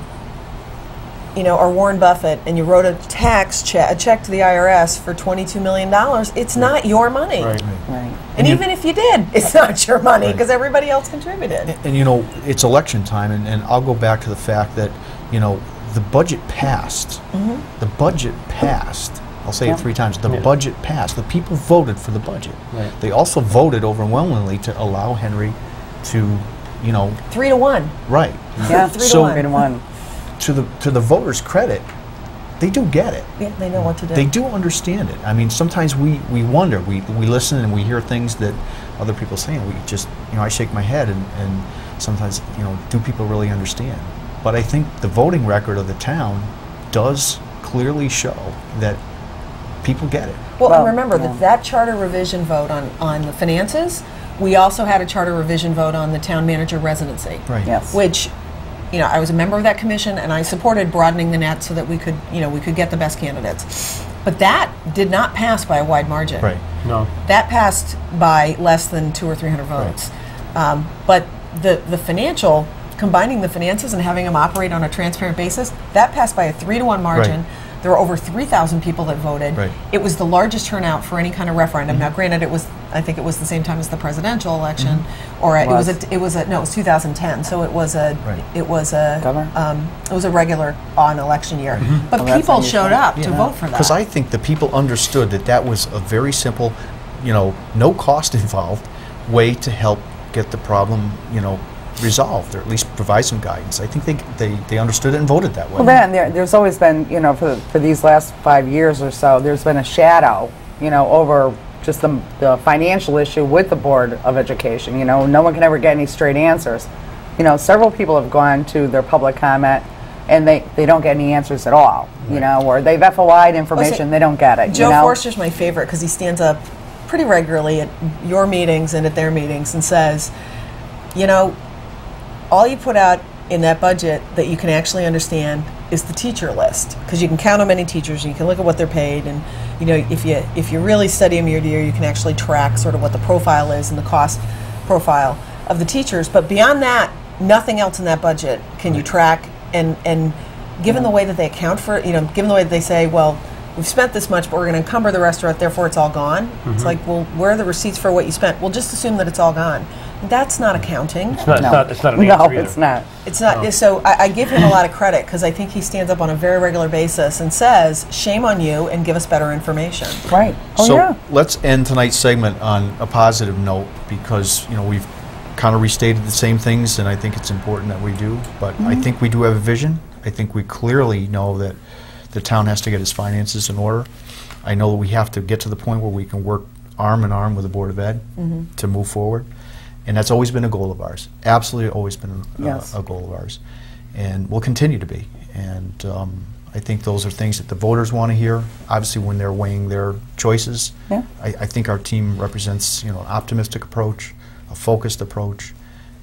Speaker 2: know, are Warren Buffett and you wrote a check to the IRS for $22 million, it's not your money.
Speaker 3: Right.
Speaker 1: Right.
Speaker 2: And even if you did, it's not your money because everybody else contributed.
Speaker 4: And, you know, it's election time, and I'll go back to the fact that, you know, the budget passed. The budget passed. I'll say
Speaker 1: Yeah.
Speaker 4: it 3 times. The
Speaker 3: Yeah.
Speaker 4: budget passed. The people voted for the budget.
Speaker 3: Right.
Speaker 4: They also voted overwhelmingly to allow Henry to, you know,
Speaker 2: 3 to 1.
Speaker 4: right.
Speaker 1: Yeah.
Speaker 2: 3 to
Speaker 4: So-
Speaker 2: 1.
Speaker 1: 3 to 1.
Speaker 4: To the voters' credit, they do get it.
Speaker 2: Yeah, they know what to do.
Speaker 4: They do understand it. I mean, sometimes we wonder, we listen and we hear things that other people say, and we just, you know, I shake my head and sometimes, you know, do people really understand? But I think the voting record of the town does clearly show that people get it.
Speaker 2: Well,
Speaker 1: Well,
Speaker 2: and remember
Speaker 1: yeah.
Speaker 2: that charter revision vote on the finances, we also had a charter revision vote on the town manager residency.
Speaker 4: Right.
Speaker 1: Yes.
Speaker 2: Which, you know, I was a member of that commission and I supported broadening the net so that we could, you know, we could get the best candidates. But that did not pass by a wide margin.
Speaker 4: Right.
Speaker 3: No.
Speaker 2: That passed by less than 200 or 300 votes. But the financial, combining the finances and having them operate on a transparent basis, that passed by a 3 to 1 margin.
Speaker 4: Right.
Speaker 2: There were over 3,000 people that voted.
Speaker 4: Right.
Speaker 2: It was the largest turnout for any kind of referendum. Now, granted, I think it was the same time as the presidential election, or it was 2010. So it was a regular on election year. But
Speaker 1: Oh, that's
Speaker 2: people
Speaker 1: unusual.
Speaker 2: showed up to vote for that.
Speaker 4: Because I think the people understood that that was a very simple, no cost involved way to help get the problem, resolved, or at least provide some guidance. I think they understood it and voted that way.
Speaker 1: Well, then there's always been, for these last 5 years or so, there's been a shadow, over just the financial issue with the Board of Education. No one can ever get any straight answers. Several people have gone to their public comment and they don't get any answers at all. Or they've FOI'd information, they don't get it.
Speaker 2: Joe Forster's my favorite because he stands up pretty regularly at your meetings and at their meetings and says, all you put out in that budget that you can actually understand is the teacher list, because you can count how many teachers and you can look at what they're paid, and if you really study them year to year, you can actually track sort of what the profile is and the cost profile of the teachers. But beyond that, nothing else in that budget can you track. And given the way that they account for, given the way that they say, well, we've spent this much, but we're going to encumber the restaurant, therefore it's all gone. It's like, well, where are the receipts for what you spent? Well, just assume that it's all gone. That's not accounting.
Speaker 3: It's not an answer
Speaker 1: No,
Speaker 3: either.
Speaker 1: it's not.
Speaker 2: It's not. So I give him a lot of credit because I think he stands up on a very regular basis and says, shame on you, and give us better information.
Speaker 1: Right. Oh,
Speaker 4: So
Speaker 1: yeah.
Speaker 4: let's end tonight's segment on a positive note, because we've kind of restated the same things, and I think it's important that we do. But I think we do have a vision. I think we clearly know that the town has to get its finances in order. I know that we have to get to the point where we can work arm in arm with the Board of Ed to move forward. And that's always been a goal of ours. Absolutely always been
Speaker 1: Yes.
Speaker 4: a goal of ours. And will continue to be. And I think those are things that the voters want to hear, obviously when they're weighing their choices.
Speaker 1: Yeah.
Speaker 4: I think our team represents an optimistic approach, a focused approach,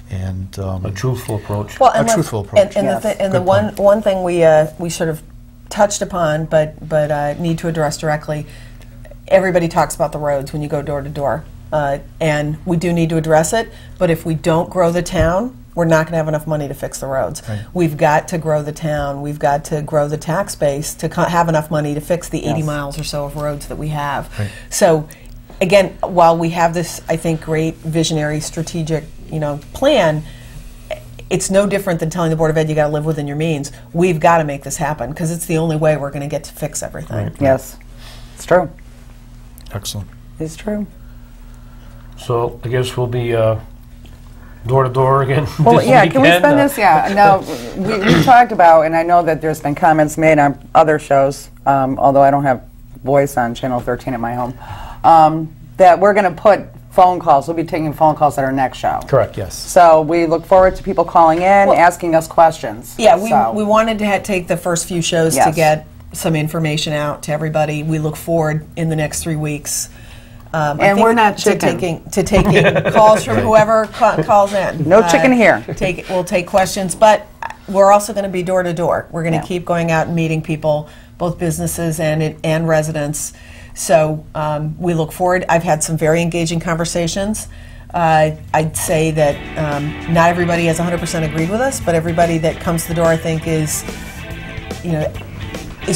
Speaker 4: and
Speaker 3: A truthful approach.
Speaker 2: Well,
Speaker 4: A truthful approach.
Speaker 2: And
Speaker 1: Yes.
Speaker 2: the
Speaker 4: Good
Speaker 2: one
Speaker 4: point.
Speaker 2: thing we sort of touched upon, but need to address directly. Everybody talks about the roads when you go door to door, and we do need to address it. But if we don't grow the town, we're not going to have enough money to fix the roads.
Speaker 4: Right.
Speaker 2: We've got to grow the town. We've got to grow the tax base to have enough money to fix the 80
Speaker 1: Yes.
Speaker 2: miles or so of roads that we have.
Speaker 4: Right.
Speaker 2: So, again, while we have this, I think, great visionary, strategic, plan, it's no different than telling the Board of Ed you got to live within your means. We've got to make this happen because it's the only way we're going to get to fix everything.
Speaker 1: Yes. It's true.
Speaker 4: excellent.
Speaker 1: It's true.
Speaker 3: So I guess we'll be door to door again.
Speaker 1: Well,
Speaker 3: this
Speaker 1: yeah, can we
Speaker 3: weekend.
Speaker 1: spend this? Yeah, no, we talked about, and I know that there's been comments made on other shows, although I don't have voice on Channel 13 at my home, that we're going to put phone calls. We'll be taking phone calls at our next show.
Speaker 3: Correct. Yes.
Speaker 1: So we look forward to people calling in, asking us questions.
Speaker 2: Yeah,
Speaker 1: So-
Speaker 2: we wanted to take the first few shows to
Speaker 1: Yes.
Speaker 2: get some information out to everybody. We look forward in the next 3 weeks. I
Speaker 1: And
Speaker 2: think
Speaker 1: we're not
Speaker 2: to
Speaker 1: chicken.
Speaker 2: taking calls from whoever calls in.
Speaker 1: No chicken here.
Speaker 2: We'll take questions, but we're also going to be door to door. We're going to
Speaker 1: Yeah.
Speaker 2: keep going out and meeting people, both businesses and residents. So we look forward. I've had some very engaging conversations. I'd say that not everybody has 100% agreed with us, but everybody that comes to the door, I think, is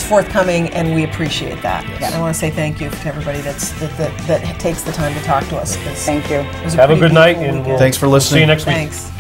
Speaker 2: forthcoming, and we appreciate that.
Speaker 1: Yes.
Speaker 2: I want to say thank you to everybody that takes the time to talk to us. 'cause
Speaker 1: Thank you.
Speaker 2: it was
Speaker 3: Have a
Speaker 2: pretty
Speaker 3: good night,
Speaker 2: beautiful
Speaker 3: and
Speaker 2: weekend.
Speaker 3: we'll
Speaker 4: Thanks for
Speaker 3: see
Speaker 4: listening.
Speaker 3: you next week.
Speaker 2: Thanks.